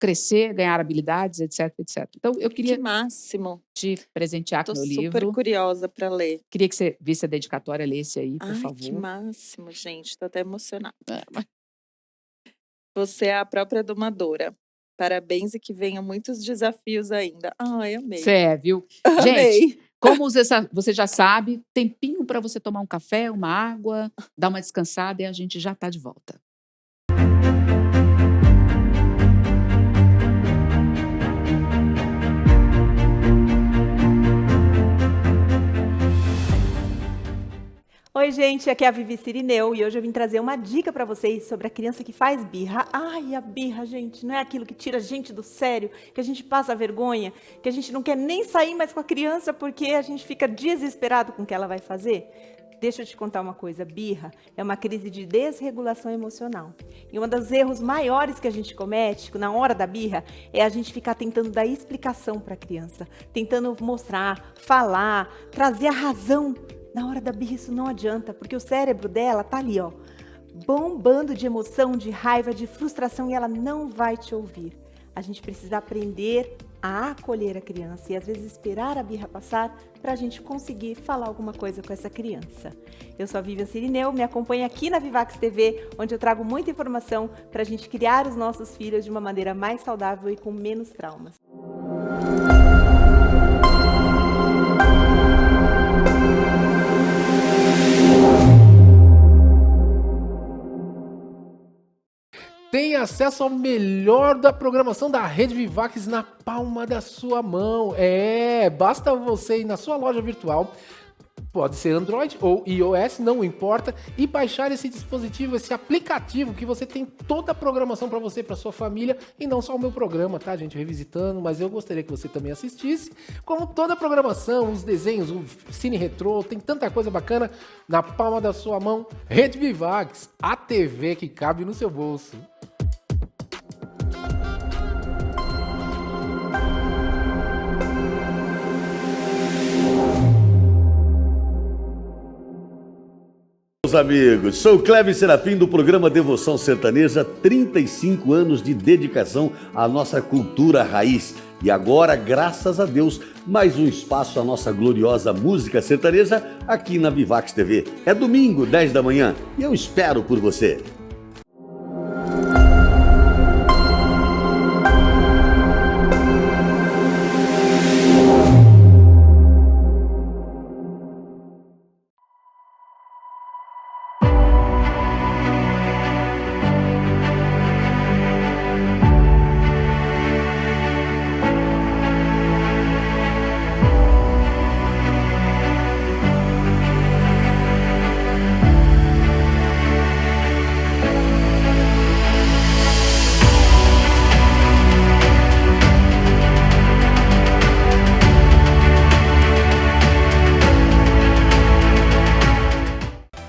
crescer, ganhar habilidades, etc, etc. Então, eu Que queria máximo. te presentear Tô com o meu super livro. curiosa para ler. Queria que você visse a dedicatória, lesse aí, por Ai, favor. que máximo, gente. Tô até emocionada. Mas Você é a própria domadora. Parabéns e que venham muitos desafios ainda. Ai, amei. Você é, viu? Amei. Gente, como você já sabe, tempinho para você tomar um café, uma água, dar uma descansada e a gente já está de volta. Oi, gente, aqui é a Vivi Cirineu e hoje eu vim trazer uma dica para vocês sobre a criança que faz birra. Ai, a birra, gente, não é aquilo que tira a gente do sério, que a gente passa vergonha, que a gente não quer nem sair mais com a criança porque a gente fica desesperado com o que ela vai fazer? Deixa eu te contar uma coisa, birra é uma crise de desregulação emocional. E um dos erros maiores que a gente comete na hora da birra é a gente ficar tentando dar explicação para a criança, tentando mostrar, falar, trazer a razão. Na hora da birra isso não adianta, porque o cérebro dela tá ali, ó, bombando de emoção, de raiva, de frustração e ela não vai te ouvir. A gente precisa aprender a acolher a criança e às vezes esperar a birra passar para a gente conseguir falar alguma coisa com essa criança. Eu sou a Vivian Cirineu, me acompanhe aqui na Vivax TV, onde eu trago muita informação para a gente criar os nossos filhos de uma maneira mais saudável e com menos traumas. Tem acesso ao melhor da programação da Rede Vivax na palma da sua mão. Basta você ir na sua loja virtual, pode ser Android ou iOS, não importa, e baixar esse dispositivo, esse aplicativo que você tem toda a programação para você, para sua família, e não só o meu programa, tá, gente, revisitando, mas eu gostaria que você também assistisse, como toda a programação, os desenhos, o Cine Retrô, tem tanta coisa bacana na palma da sua mão. Rede Vivax, a TV que cabe no seu bolso. Amigos, sou Cleber Serafim do programa Devoção Sertaneja, 35 anos de dedicação à nossa cultura raiz. E agora, graças a Deus, mais um espaço à nossa gloriosa música sertaneja aqui na Vivax TV. É domingo, 10 da manhã, e eu espero por você.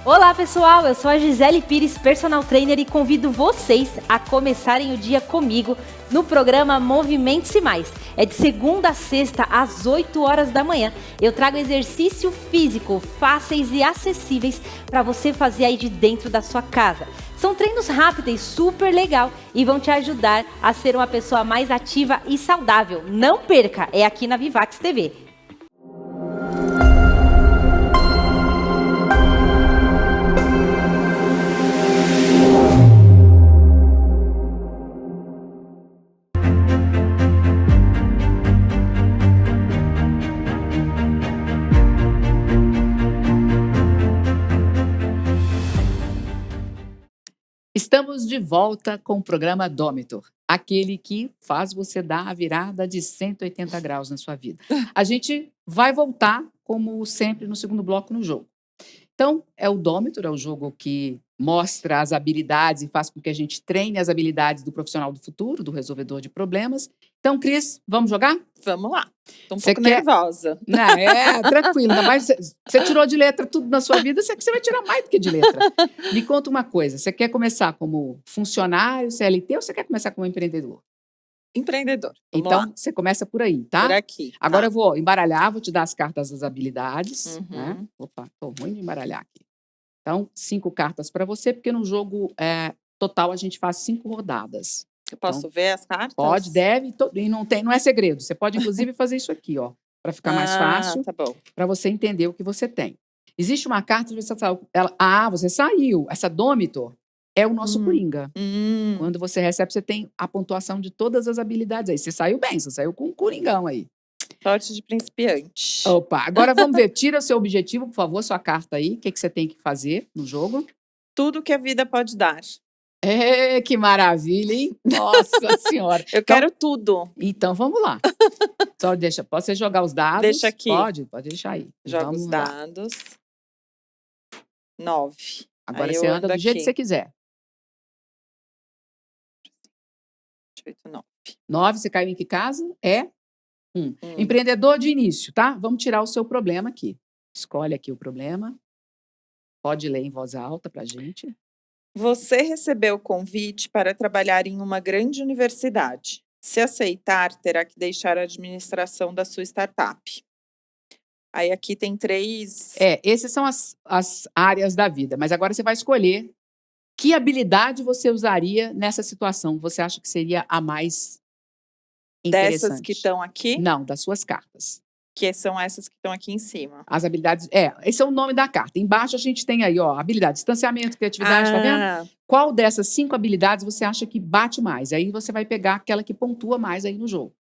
Olá pessoal, eu sou a Gisele Pires, personal trainer, e convido vocês a começarem o dia comigo no programa Movimente-se Mais. É de segunda a sexta às 8 horas da manhã. Eu trago exercício físico fáceis e acessíveis para você fazer aí de dentro da sua casa. São treinos rápidos, super legal e vão te ajudar a ser uma pessoa mais ativa e saudável. Não perca, é aqui na Vivax TV. Estamos de volta com o programa Dômitor, aquele que faz você dar a virada de 180 graus na sua vida. A gente vai voltar, como sempre, no segundo bloco no jogo. Então, é o Dômitor, é o jogo que mostra as habilidades e faz com que a gente treine as habilidades do profissional do futuro, do resolvedor de problemas. Então, Cris, vamos jogar? Vamos lá. Tô um Você pouco quer- nervosa. Não, tranquilo. Ainda mais você tirou de letra tudo na sua vida, você vai tirar mais do que de letra. Me conta uma coisa, você quer começar como funcionário, CLT, ou você quer começar como empreendedor? Empreendedor. Vamos Então, lá. você começa por aí, tá? Por aqui. Agora tá. eu vou embaralhar, vou te dar as cartas das habilidades. Uhum. Né? Opa, tô ruim de embaralhar aqui. Então, 5 cartas para você, porque no jogo total a gente faz 5 rodadas. Eu posso ver as cartas? Pode, deve, e não é segredo. Você pode, inclusive, fazer isso aqui, ó, para ficar mais fácil, Tá bom. para você entender o que você tem. Existe uma carta, você saiu. Essa Dômitor é o nosso Coringa. Quando você recebe, você tem a pontuação de todas as habilidades aí. Você saiu bem, você saiu com um Coringão aí. Sorte de principiante. Opa, agora vamos ver. Tira o seu objetivo, por favor, sua carta aí. O que você tem que fazer no jogo? Tudo que a vida pode dar. Que maravilha, hein? Nossa Senhora. Eu quero tudo. Então, vamos lá. Só pode você jogar os dados? Deixa aqui. Pode deixar aí. Jogo Vamos os lá. dados. 9. Agora Aí você eu anda ando do jeito que aqui. você quiser. 8, 9. 9, você caiu em que casa? É 1. 1. Empreendedor de início, tá? Vamos tirar o seu problema aqui. Escolhe aqui o problema. Pode ler em voz alta pra gente. Você recebeu o convite para trabalhar em uma grande universidade. Se aceitar, terá que deixar a administração da sua startup. Aí aqui tem 3. Essas são as áreas da vida, mas agora você vai escolher que habilidade você usaria nessa situação. Você acha que seria a mais Dessas que interessante? estão aqui, Não, das suas cartas. que são essas que estão aqui em cima. As habilidades. Esse é o nome da carta. Embaixo a gente tem aí, ó, habilidade, distanciamento, criatividade, tá vendo? Qual dessas 5 habilidades você acha que bate mais? Aí você vai pegar aquela que pontua mais aí no jogo.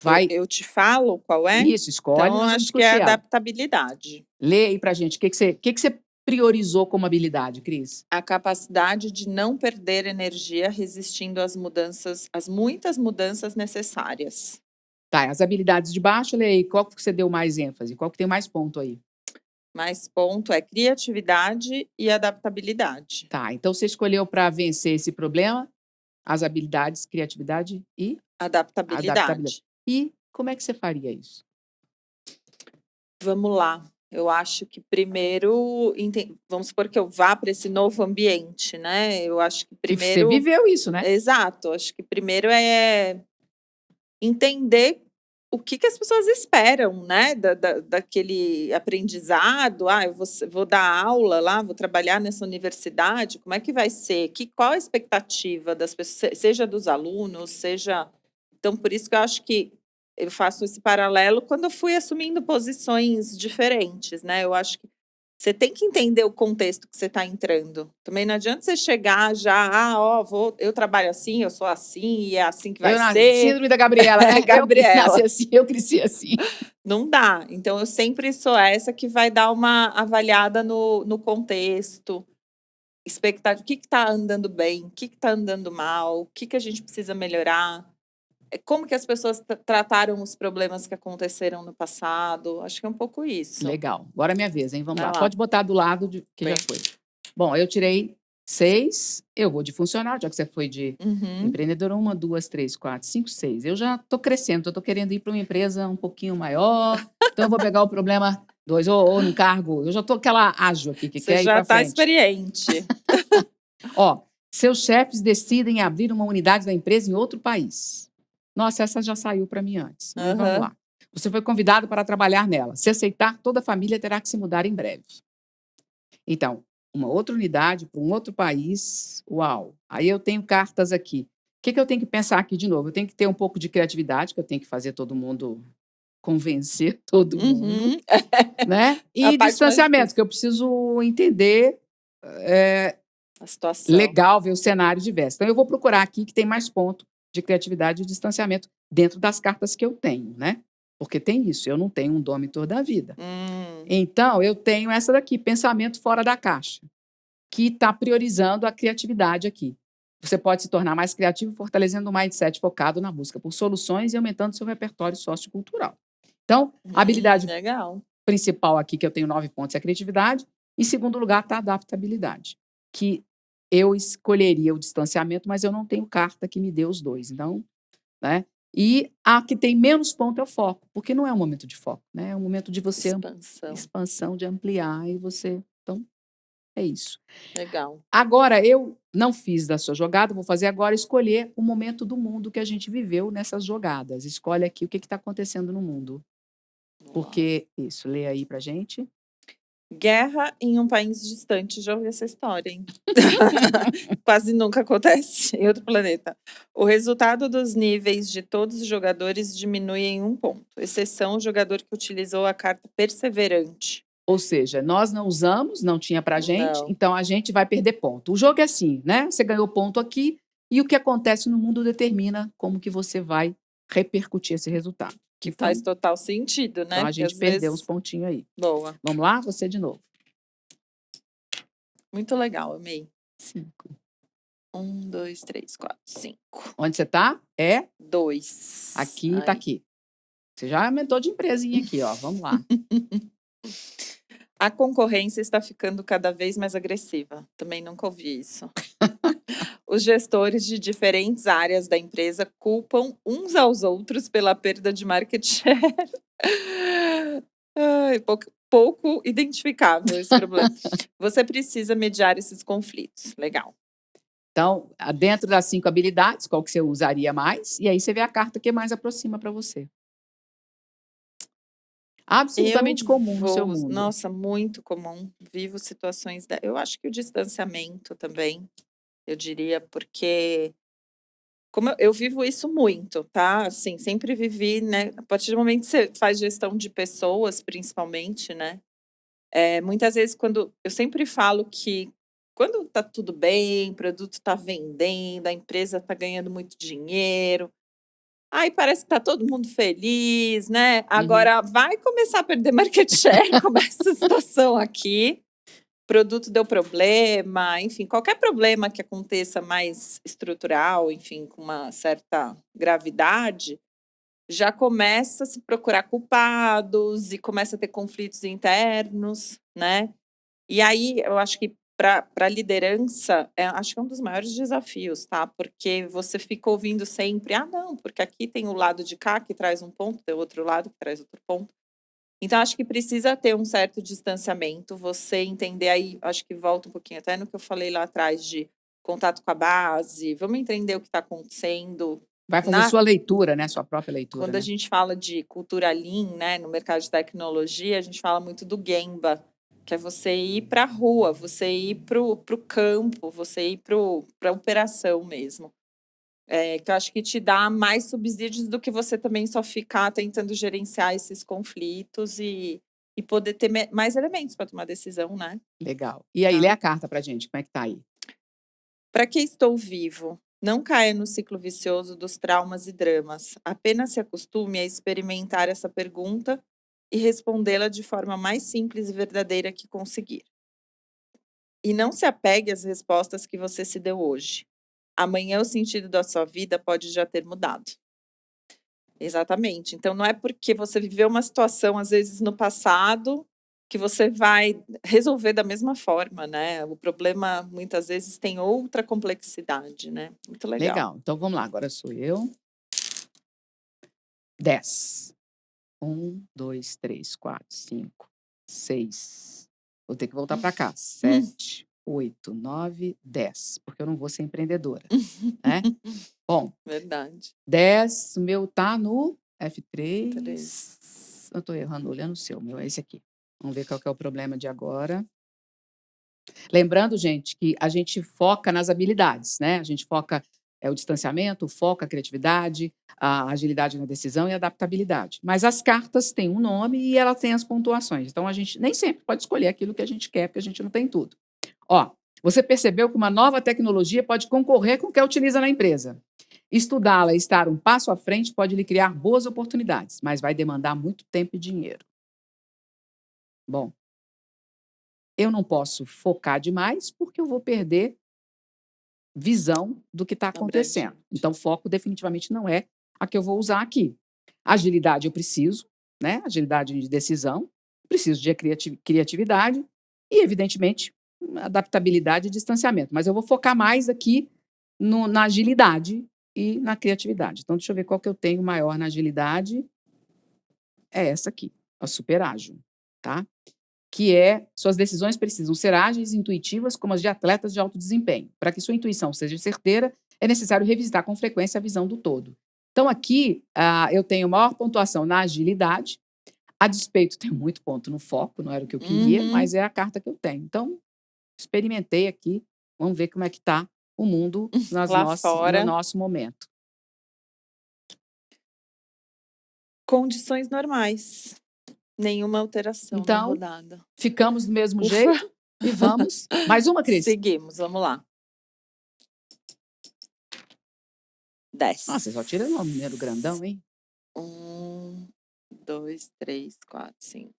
Vai. Eu te falo qual é? Isso, escolhe. Então, nós vamos acho que é discutir ela. adaptabilidade. Lê aí pra gente. O que você priorizou como habilidade, Cris? A capacidade de não perder energia resistindo às mudanças, às muitas mudanças necessárias. Tá, as habilidades de baixo, lê aí. Qual que você deu mais ênfase? Qual que tem mais ponto aí? Mais ponto é criatividade e adaptabilidade. Tá, então você escolheu para vencer esse problema as habilidades, criatividade e Adaptabilidade. E como é que você faria isso? Vamos lá. Eu acho que primeiro, vamos supor que eu vá para esse novo ambiente, né? Eu acho que Que primeiro. você viveu isso, né? Exato. Acho que primeiro é entender o que as pessoas esperam, né? Daquele aprendizado. Eu vou dar aula lá, vou trabalhar nessa universidade. Como é que vai ser? Qual a expectativa das pessoas, seja dos alunos, seja. Então, por isso que eu acho que eu faço esse paralelo quando eu fui assumindo posições diferentes, né? Eu acho que você tem que entender o contexto que você está entrando. Também não adianta você chegar já, eu trabalho assim, eu sou assim, e é assim que vai ser. Síndrome da Gabriela, né? Gabriela. Eu nasci assim, eu cresci assim. Não dá. Então, eu sempre sou essa que vai dar uma avaliada no contexto, expectativa, o que está andando bem, o que está andando mal, o que a gente precisa melhorar. Como que as pessoas trataram os problemas que aconteceram no passado. Acho que é um pouco isso. Legal. Agora é minha vez, hein? Vamos Vai lá. lá. Pode botar do lado que já foi. Bom, eu tirei 6. Eu vou de funcionário, já que você foi de empreendedor. 1, 2, 3, 4, 5, 6. Eu já estou crescendo, eu estou querendo ir para uma empresa um pouquinho maior. Então, eu vou pegar o problema 2, ou no cargo. Eu já estou aquela ágil aqui que Você quer ir já para está frente. experiente. Ó, seus chefes decidem abrir uma unidade da empresa em outro país. Nossa, essa já saiu para mim antes. Mas vamos lá. Você foi convidado para trabalhar nela. Se aceitar, toda a família terá que se mudar em breve. Então, uma outra unidade para um outro país. Uau! Aí eu tenho cartas aqui. O que eu tenho que pensar aqui de novo? Eu tenho que ter um pouco de criatividade, que eu tenho que fazer todo mundo convencer todo mundo, né? E distanciamento, que eu preciso entender a situação. Legal ver o cenário diverso. Então, eu vou procurar aqui que tem mais ponto de criatividade e distanciamento dentro das cartas que eu tenho, né? Porque tem isso, eu não tenho um Domitor da vida. Então, eu tenho essa daqui, pensamento fora da caixa, que está priorizando a criatividade aqui. Você pode se tornar mais criativo fortalecendo um mindset focado na busca por soluções e aumentando seu repertório sociocultural. Então, a habilidade principal aqui, que eu tenho 9 pontos, é a criatividade. Em segundo lugar, está a adaptabilidade, que eu escolheria o distanciamento, mas eu não tenho carta que me dê os 2. Então, né? E a que tem menos ponto é o foco, porque não é um momento de foco, né? É um momento de você... Expansão, de ampliar e você... Então, é isso. Legal. Agora, eu não fiz da sua jogada, vou fazer agora escolher o momento do mundo que a gente viveu nessas jogadas. Escolhe aqui o que está acontecendo no mundo. Porque, isso, lê aí pra gente. Guerra em um país distante. Já ouvi essa história, hein? Quase nunca acontece em outro planeta. O resultado dos níveis de todos os jogadores diminui em 1 ponto, exceção o jogador que utilizou a carta perseverante. Ou seja, nós não usamos, não tinha pra gente, então a gente vai perder ponto. O jogo é assim, né? Você ganhou ponto aqui e o que acontece no mundo determina como que você vai repercutir esse resultado. Que então, faz total sentido, né? Então a gente perdeu uns pontinhos aí. Boa. Vamos lá? Você de novo. Muito legal, amei. 5. 1, 2, 3, 4, 5. Onde você tá? 2. Aqui, tá aqui. Você já aumentou de empresinha aqui, ó. Vamos lá. A concorrência está ficando cada vez mais agressiva. Também nunca ouvi isso. Os gestores de diferentes áreas da empresa culpam uns aos outros pela perda de market share. Ai, pouco identificável esse problema. Você precisa mediar esses conflitos. Legal. Então, dentro das 5 habilidades, qual que você usaria mais? E aí você vê a carta que mais aproxima para você. Absolutamente comum no seu mundo. Nossa, muito comum. Vivo situações. Eu acho que o distanciamento também, eu diria, porque como eu vivo isso muito, tá? Assim, sempre vivi, né? A partir do momento que você faz gestão de pessoas, principalmente, né? Muitas vezes, eu sempre falo que quando tá tudo bem, o produto tá vendendo, a empresa tá ganhando muito dinheiro, aí parece que tá todo mundo feliz, né? Agora vai começar a perder market share, começa a situação aqui, produto deu problema, enfim, qualquer problema que aconteça mais estrutural, enfim, com uma certa gravidade, já começa a se procurar culpados e começa a ter conflitos internos, né? E aí, eu acho que para a liderança, acho que é um dos maiores desafios, tá? Porque você fica ouvindo sempre, não, porque aqui tem o lado de cá que traz um ponto, tem o outro lado que traz outro ponto. Então, acho que precisa ter um certo distanciamento, você entender aí, acho que volta um pouquinho até no que eu falei lá atrás de contato com a base, vamos entender o que está acontecendo. Vai fazer sua leitura, né? Sua própria leitura. Quando a gente fala de cultura Lean, né, no mercado de tecnologia, a gente fala muito do Gemba, que é você ir para a rua, você ir para o campo, você ir para a operação mesmo. Que eu acho que te dá mais subsídios do que você também só ficar tentando gerenciar esses conflitos e poder ter mais elementos para tomar decisão, né? Legal. E aí, lê a carta pra gente, como é que tá aí? Para que estou vivo? Não caia no ciclo vicioso dos traumas e dramas. Apenas se acostume a experimentar essa pergunta e respondê-la de forma mais simples e verdadeira que conseguir. E não se apegue às respostas que você se deu hoje. Amanhã o sentido da sua vida pode já ter mudado. Exatamente. Então, não é porque você viveu uma situação, às vezes, no passado, que você vai resolver da mesma forma, né? O problema, muitas vezes, tem outra complexidade, né? Muito legal. Legal. Então, vamos lá. Agora sou eu. 10. 1, 2, 3, 4, 5, 6. Vou ter que voltar para cá. 7, 8, 9, 10. Porque eu não vou ser empreendedora. Né? Bom. Verdade. 10, o meu tá no F3. Eu estou errando, olhando o seu. O meu é esse aqui. Vamos ver qual que é o problema de agora. Lembrando, gente, que a gente foca nas habilidades, né? A gente foca o distanciamento, o foco, a criatividade, a agilidade na decisão e a adaptabilidade. Mas as cartas têm um nome e ela tem as pontuações. Então, a gente nem sempre pode escolher aquilo que a gente quer, porque a gente não tem tudo. Ó, você percebeu que uma nova tecnologia pode concorrer com o que utiliza na empresa. Estudá-la e estar um passo à frente pode lhe criar boas oportunidades, mas vai demandar muito tempo e dinheiro. Bom, eu não posso focar demais porque eu vou perder visão do que está acontecendo. Então, foco definitivamente não é a que eu vou usar aqui. Agilidade eu preciso, né? Agilidade de decisão, preciso de criatividade e, evidentemente, adaptabilidade e distanciamento. Mas eu vou focar mais aqui na agilidade e na criatividade. Então, deixa eu ver qual que eu tenho maior na agilidade. É essa aqui, a super ágil, tá? Que suas decisões precisam ser ágeis e intuitivas como as de atletas de alto desempenho. Para que sua intuição seja certeira, é necessário revisitar com frequência a visão do todo. Então, aqui, eu tenho maior pontuação na agilidade. A despeito, tenho muito ponto no foco, não era o que eu queria, mas é a carta que eu tenho. Então, experimentei aqui, vamos ver como é que está o mundo no nosso momento. Condições normais. Nenhuma alteração na rodada. Então, ficamos do mesmo jeito e vamos. Mais uma, Cris? Seguimos, vamos lá. 10. Nossa, você só tira um número grandão, hein? 1, 2, 3, 4, 5,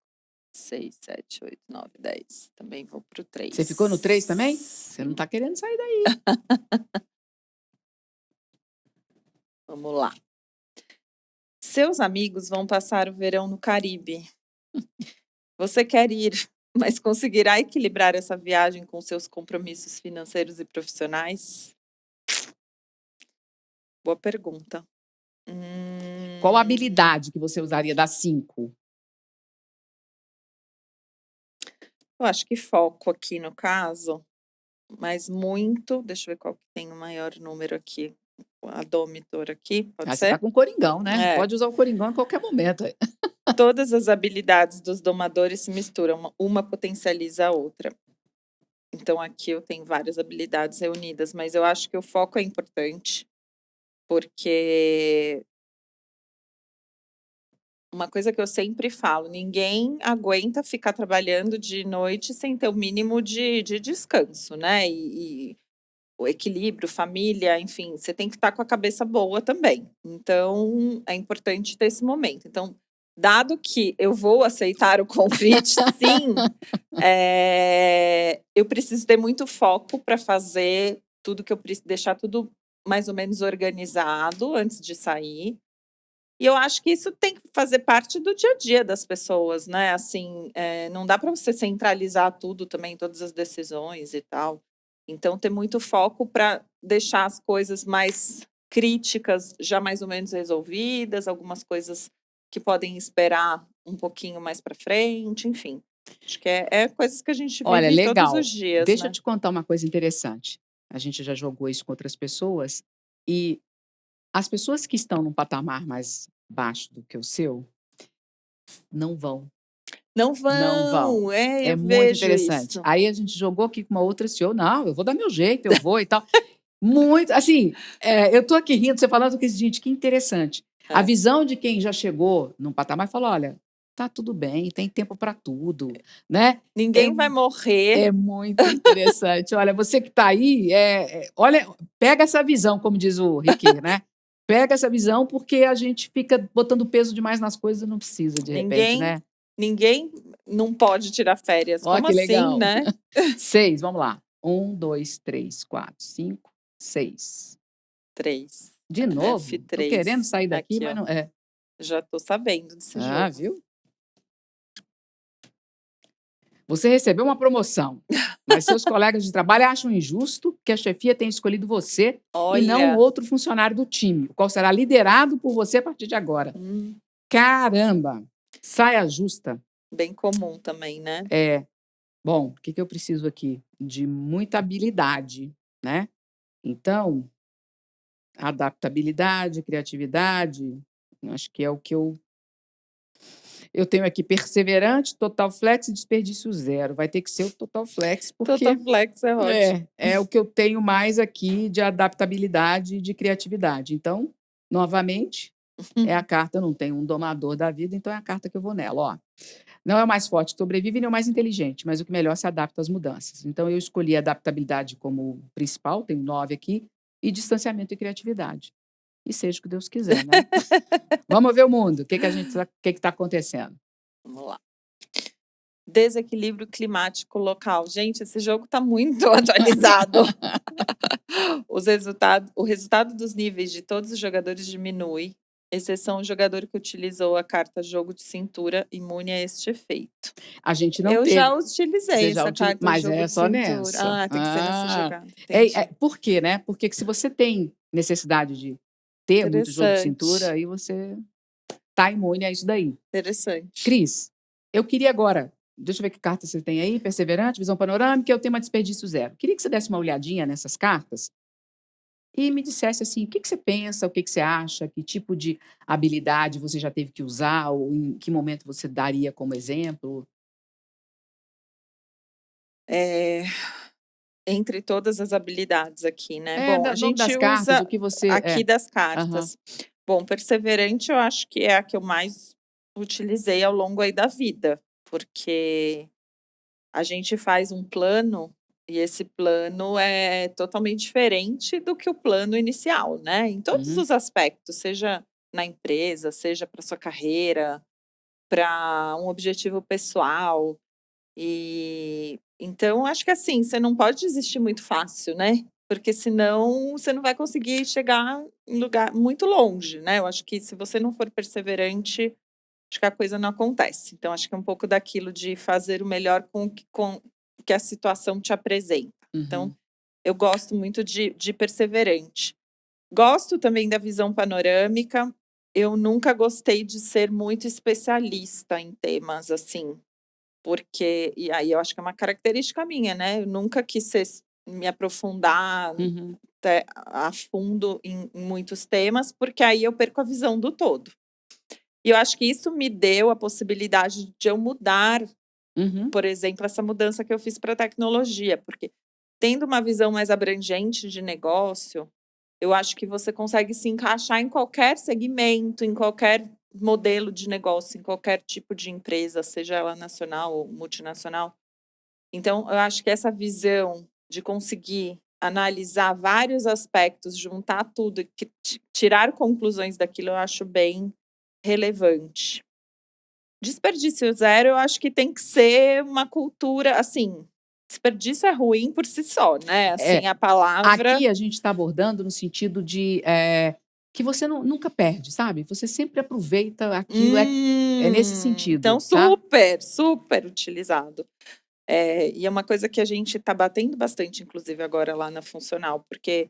6, 7, 8, 9, 10. Também vou pro 3. Você ficou no 3 também? Você não tá querendo sair daí. Vamos lá. Seus amigos vão passar o verão no Caribe. Você quer ir, mas conseguirá equilibrar essa viagem com seus compromissos financeiros e profissionais? Boa pergunta. Qual habilidade que você usaria das 5? Eu acho que foco aqui no caso, mas muito. Deixa eu ver qual que tem o maior número aqui. A Domitor aqui, pode Você tá ser? com coringão, né? É. Pode usar o coringão em qualquer momento. Todas as habilidades dos domadores se misturam, uma potencializa a outra. Então aqui eu tenho várias habilidades reunidas, mas eu acho que o foco é importante, porque uma coisa que eu sempre falo, ninguém aguenta ficar trabalhando de noite sem ter o mínimo de descanso, né? E o equilíbrio, família, enfim, você tem que estar com a cabeça boa também. Então, é importante ter esse momento. Então, dado que eu vou aceitar o convite, sim, eu preciso ter muito foco para fazer tudo que eu preciso, deixar tudo mais ou menos organizado antes de sair. E eu acho que isso tem que fazer parte do dia a dia das pessoas, né? Assim, não dá para você centralizar tudo também, todas as decisões e tal. Então, ter muito foco para deixar as coisas mais críticas já mais ou menos resolvidas, algumas coisas que podem esperar um pouquinho mais para frente, enfim. Acho que é coisas que a gente Olha, vive todos legal. os dias, Deixa eu né? te contar uma coisa interessante. A gente já jogou isso com outras pessoas e as pessoas que estão num patamar mais baixo do que o seu não vão. Não Não vão. vão, É eu muito vejo interessante. isso. Aí a gente jogou aqui com uma outra CEO, não, eu vou dar meu jeito, eu vou e tal. Muito, assim, eu tô aqui rindo, você falando que, gente, que interessante. A É. visão de quem já chegou num patamar e falou, olha, tá tudo bem, tem tempo para tudo, né? Ninguém vai morrer. É muito interessante. Olha, você que está aí, olha, pega essa visão, como diz o Riquet, né? Pega essa visão, porque a gente fica botando peso demais nas coisas e não precisa, de repente, né? Ninguém não pode tirar férias. Ó, Como que assim, legal. né? 6, vamos lá. 1, 2, 3, 4, 5, 6. 3. De novo? F3. Tô querendo sair daqui, Aqui, mas ó. não é. Já tô sabendo desse Ah, jogo. viu? Você recebeu uma promoção, mas seus colegas de trabalho acham injusto que a chefia tenha escolhido você e não Olha. outro funcionário do time, o qual será liderado por você a partir de agora. Caramba! Saia justa. Bem comum também, né? Bom, o que eu preciso aqui? De muita habilidade, né? Então, adaptabilidade, criatividade, acho que é o que eu tenho aqui, perseverante, total flex e desperdício zero. Vai ter que ser o total flex, porque Total flex é ótimo. é o que eu tenho mais aqui de adaptabilidade e de criatividade. Então, novamente, é a carta, não tem um domador da vida, então é a carta que eu vou nela. Ó, não é o mais forte que sobrevive nem o mais inteligente, mas o que melhor se adapta às mudanças. Então, eu escolhi adaptabilidade como principal, tenho 9 aqui, e distanciamento e criatividade. E seja o que Deus quiser, né? Vamos ver o mundo. O que está acontecendo? Vamos lá. Desequilíbrio climático local. Gente, esse jogo tá muito atualizado. O resultado dos níveis de todos os jogadores diminui, exceção o jogador que utilizou a carta jogo de cintura imune a este efeito. A gente não Eu teve. já utilizei Você já essa utili- carta mas jogo é de só cintura. nessa. Tem que ser nessa Ah. jogada. Entendi. Por quê, né? Porque se você tem necessidade de ter muito jogo de Interessante. cintura, aí você tá imune a isso daí. Interessante. Cris, eu queria agora, deixa eu ver que carta você tem aí, perseverante, visão panorâmica, eu tenho uma desperdício zero. Queria que você desse uma olhadinha nessas cartas e me dissesse assim, o que você pensa, o que você acha, que tipo de habilidade você já teve que usar, ou em que momento você daria como exemplo. Entre todas as habilidades aqui, né? Bom, a Nome gente das cartas, usa o que você... aqui das cartas. Bom, perseverante eu acho que é a que eu mais utilizei ao longo aí da vida, porque a gente faz um plano e esse plano é totalmente diferente do que o plano inicial, né? Em todos os aspectos, seja na empresa, seja para sua carreira, para um objetivo pessoal. E então acho que assim, você não pode desistir muito fácil, né? porque senão você não vai conseguir chegar em lugar muito longe, né? Eu acho que se você não for perseverante, acho que a coisa não acontece. Então, acho que é um pouco daquilo de fazer o melhor com o que a situação te apresenta. Então, Uhum. eu gosto muito de perseverante. Gosto também da visão panorâmica. Eu nunca gostei de ser muito especialista em temas, assim, porque e aí eu acho que é uma característica minha, né, eu nunca quis me aprofundar Uhum. a fundo em muitos temas, porque aí eu perco a visão do todo. E eu acho que isso me deu a possibilidade de eu mudar, Uhum. por exemplo, essa mudança que eu fiz para tecnologia, porque tendo uma visão mais abrangente de negócio, eu acho que você consegue se encaixar em qualquer segmento, em qualquer modelo de negócio, em qualquer tipo de empresa, seja ela nacional ou multinacional. Então, eu acho que essa visão de conseguir analisar vários aspectos, juntar tudo e tirar conclusões daquilo, eu acho bem relevante. Desperdício zero, eu acho que tem que ser uma cultura, assim, desperdício é ruim por si só, né, É, assim, a palavra. aqui a gente está abordando no sentido de que você nunca perde, sabe? Você sempre aproveita aquilo, é nesse Então sentido, tá? super, super utilizado. E é uma coisa que a gente está batendo bastante, inclusive agora lá na Funcional, porque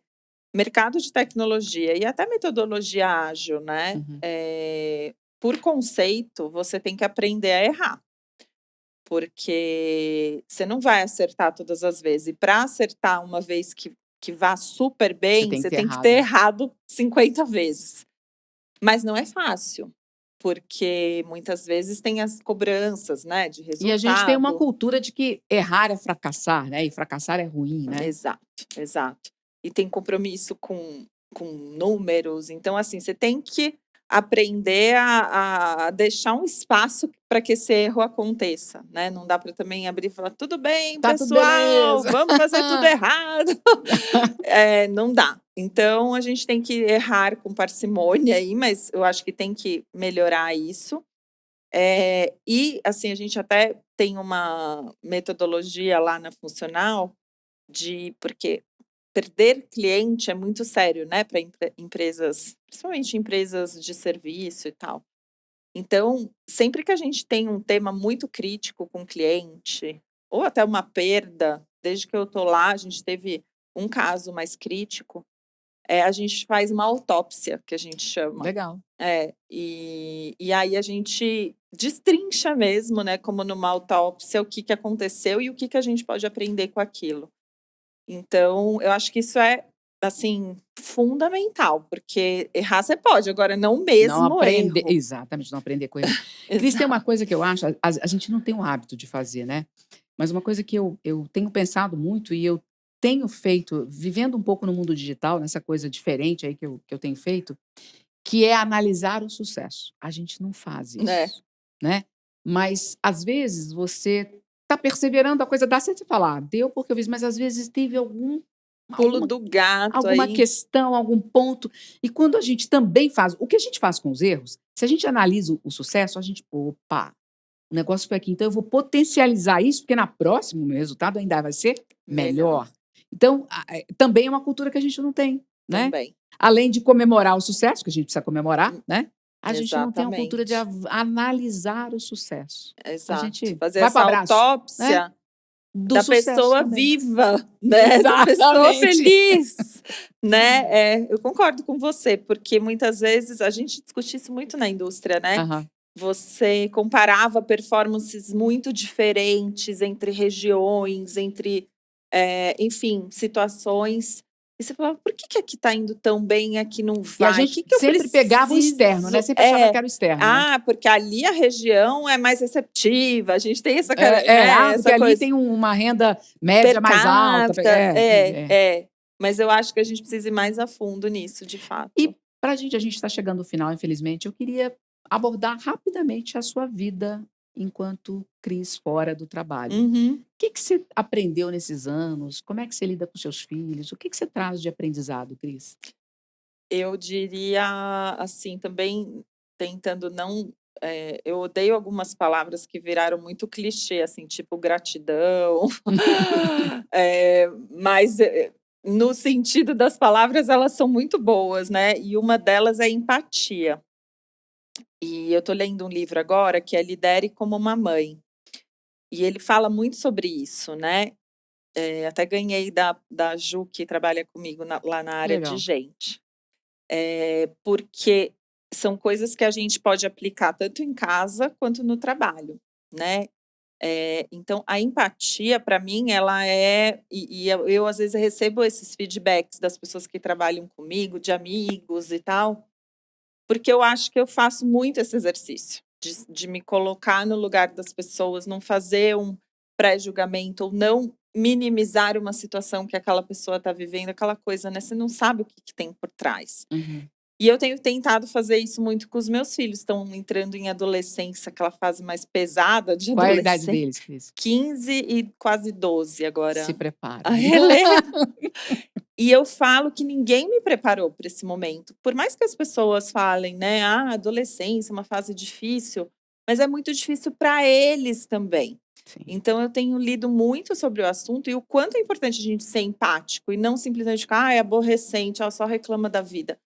mercado de tecnologia e até metodologia ágil, né, Uhum. por conceito, você tem que aprender a errar, porque você não vai acertar todas as vezes. E para acertar uma vez que vá super Você bem, tem que você ter tem que ter errado. errado 50 vezes. Mas não é fácil, porque muitas vezes tem as cobranças, né, de E a gente tem uma resultado. cultura de que errar é fracassar, né? E fracassar é ruim, né? Exato, exato. E tem compromisso com números, então assim, você tem que aprender a deixar um espaço para que esse erro aconteça, né, não dá para também abrir e falar: "Tudo bem Tá tudo pessoal, beleza. vamos fazer tudo errado". Não dá. Então a gente tem que errar com parcimônia aí, mas eu acho que tem que melhorar isso. E assim, a gente até tem uma metodologia lá na Funcional porque perder cliente é muito sério, né, para empresas, principalmente empresas de serviço e tal. Então, sempre que a gente tem um tema muito crítico com o cliente, ou até uma perda, desde que eu tô lá, a gente teve um caso mais crítico, a gente faz uma autópsia, que a gente chama. Legal. E aí a gente destrincha mesmo, né, como numa autópsia, o que aconteceu e o que a gente pode aprender com aquilo. Então, eu acho que isso é, assim, fundamental, porque errar você pode, agora não Não mesmo aprender, erro. exatamente, não aprender com erro. Cris, tem Exato. uma coisa que eu acho, a gente não tem o hábito de fazer, né? Mas uma coisa que eu tenho pensado muito e eu tenho feito, vivendo um pouco no mundo digital, nessa coisa diferente aí que eu tenho feito, que é analisar o sucesso. A gente não faz É. isso, né? Mas, às vezes, você está perseverando, a coisa dá certo, você fala, deu porque eu fiz, mas às vezes teve Pulo alguma do gato alguma aí. questão, algum ponto. E quando a gente também faz o que a gente faz com os erros, se a gente analisa o sucesso, a gente, opa, o negócio foi aqui, então eu vou potencializar isso, porque na próxima o meu resultado ainda vai ser melhor. Então, também é uma cultura que a gente não tem, né? Também. Além de comemorar o sucesso, que a gente precisa comemorar, né? A gente não tem uma cultura de Exatamente. analisar o sucesso. A Exato. gente Fazer vai essa para abraço, autópsia, né? Do da sucesso pessoa também. viva, né, da pessoa Exatamente. feliz, né. Eu concordo com você, porque muitas vezes a gente discute isso muito na indústria, né. Aham. Você comparava performances muito diferentes entre regiões, entre, enfim, situações, e você falava: "Por que aqui está indo tão bem e aqui não E a vai? O gente que eu sempre pegava o externo, né? preciso?" Sempre achava que era o externo, né? Porque ali a região é mais receptiva, a gente tem essa né, porque essa ali coisa tem uma renda média per mais alta. capita. Mas eu acho que a gente precisa ir mais a fundo nisso, de fato. E para a gente está chegando ao final, infelizmente, eu queria abordar rapidamente a sua vida enquanto Cris fora do trabalho. Uhum. O que você aprendeu nesses anos? Como é que você lida com seus filhos? O que você traz de aprendizado, Cris? Eu diria, assim, também tentando não eu odeio algumas palavras que viraram muito clichê, assim, tipo gratidão. Mas no sentido das palavras, elas são muito boas, né? E uma delas é empatia. E eu tô lendo um livro agora que é Lidere como uma Mãe. E ele fala muito sobre isso, né? Até ganhei da Ju, que trabalha comigo lá na área de Legal. gente. Porque são coisas que a gente pode aplicar tanto em casa quanto no trabalho, né? Então, a empatia, para mim, ela e eu, às vezes, recebo esses feedbacks das pessoas que trabalham comigo, de amigos e tal, porque eu acho que eu faço muito esse exercício, de me colocar no lugar das pessoas, não fazer um pré-julgamento ou não minimizar uma situação que aquela pessoa está vivendo, aquela coisa, né? Você não sabe o que tem por trás. Uhum. E eu tenho tentado fazer isso muito com os meus filhos, estão entrando em adolescência, aquela fase mais pesada de Qual é a idade adolescência. deles, Cris? 15 e quase 12 agora. Se prepara. A Helena. E eu falo que ninguém me preparou para esse momento. Por mais que as pessoas falem, né? Adolescência é uma fase difícil, mas é muito difícil para eles também. Sim. Então, eu tenho lido muito sobre o assunto e o quanto é importante a gente ser empático e não simplesmente ficar, é aborrecente, só reclama da vida.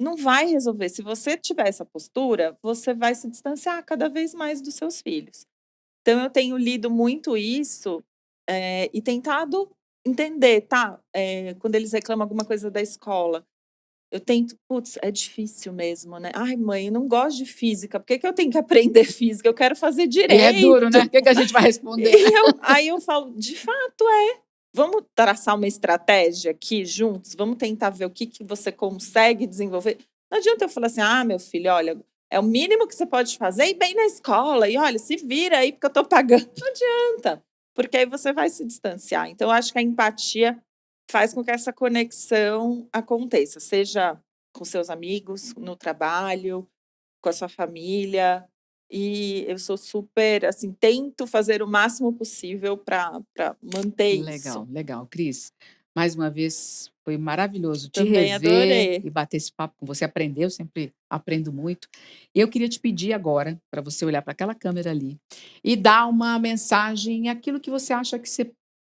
Não vai resolver. Se você tiver essa postura, você vai se distanciar cada vez mais dos seus filhos. Então, eu tenho lido muito isso e tentado entender, tá? Quando eles reclamam alguma coisa da escola, eu tento, putz, é difícil mesmo, né? Ai, mãe, eu não gosto de física, por que eu tenho que aprender física? Eu quero fazer E direito. é duro, né? O que a gente vai responder? Aí eu falo, de fato Vamos traçar uma estratégia aqui juntos? Vamos tentar ver o que você consegue desenvolver? Não adianta eu falar assim, meu filho, olha, é o mínimo que você pode fazer e bem na escola. E olha, se vira aí porque eu tô pagando. Não adianta, porque aí você vai se distanciar. Então, eu acho que a empatia faz com que essa conexão aconteça, seja com seus amigos, no trabalho, com a sua família. E eu sou super, assim, tento fazer o máximo possível para manter isso. Legal. Cris, mais uma vez foi maravilhoso te Também rever adorei. e bater esse papo com você. Aprendeu, sempre aprendo muito. E eu queria te pedir agora, para você olhar para aquela câmera ali e dar uma mensagem, aquilo que você acha que você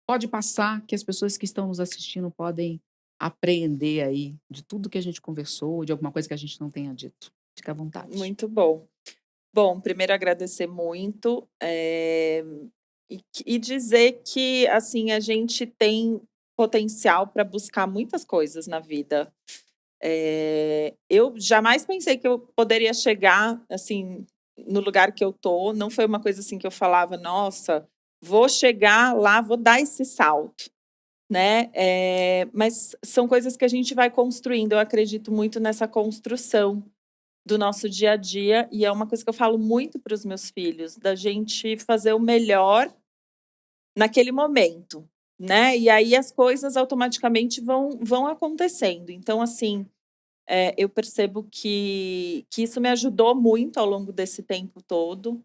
pode passar, que as pessoas que estão nos assistindo podem aprender aí de tudo que a gente conversou, de alguma coisa que a gente não tenha dito. Fica à vontade. Muito bom. Bom, primeiro agradecer muito e dizer que, assim, a gente tem potencial para buscar muitas coisas na vida. Eu jamais pensei que eu poderia chegar, assim, no lugar que eu tô. Não foi uma coisa assim que eu falava, nossa, vou chegar lá, vou dar esse salto, né? Mas são coisas que a gente vai construindo. Eu acredito muito nessa construção do nosso dia a dia, e é uma coisa que eu falo muito para os meus filhos, da gente fazer o melhor naquele momento, né? E aí as coisas automaticamente vão acontecendo. Então, assim, eu percebo que isso me ajudou muito ao longo desse tempo todo,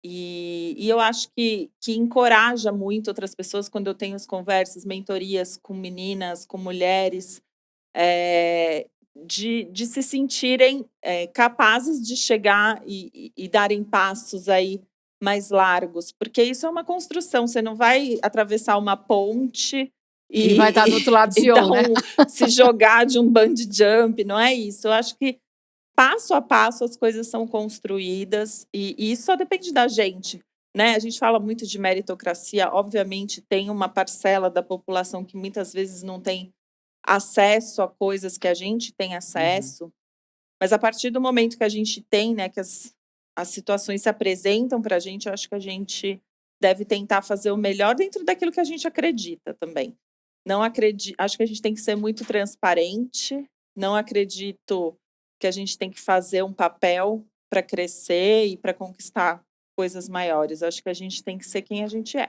e eu acho que encoraja muito outras pessoas quando eu tenho as conversas, mentorias com meninas, com mulheres, de se sentirem capazes de chegar e darem passos aí mais largos, porque isso é uma construção, você não vai atravessar uma ponte E vai estar do outro lado do e Sion, né? se jogar de um bungee jump, não é isso. Eu acho que passo a passo as coisas são construídas e isso só depende da gente, né? A gente fala muito de meritocracia, obviamente tem uma parcela da população que muitas vezes não tem acesso a coisas que a gente tem acesso, mas a partir do momento que a gente tem, né, que as situações se apresentam para a gente, eu acho que a gente deve tentar fazer o melhor dentro daquilo que a gente acredita também. Não acredito, acho que a gente tem que ser muito transparente, não acredito que a gente tem que fazer um papel para crescer e para conquistar coisas maiores. Acho que a gente tem que ser quem a gente é.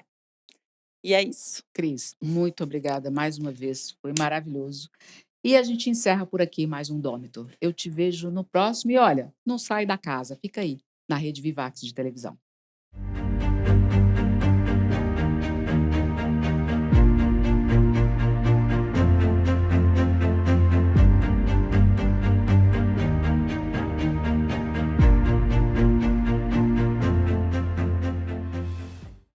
E é isso. Cris, muito obrigada mais uma vez, foi maravilhoso. E a gente encerra por aqui mais um Dômito. Eu te vejo no próximo e olha, não sai da casa, fica aí, na Rede Vivax de televisão.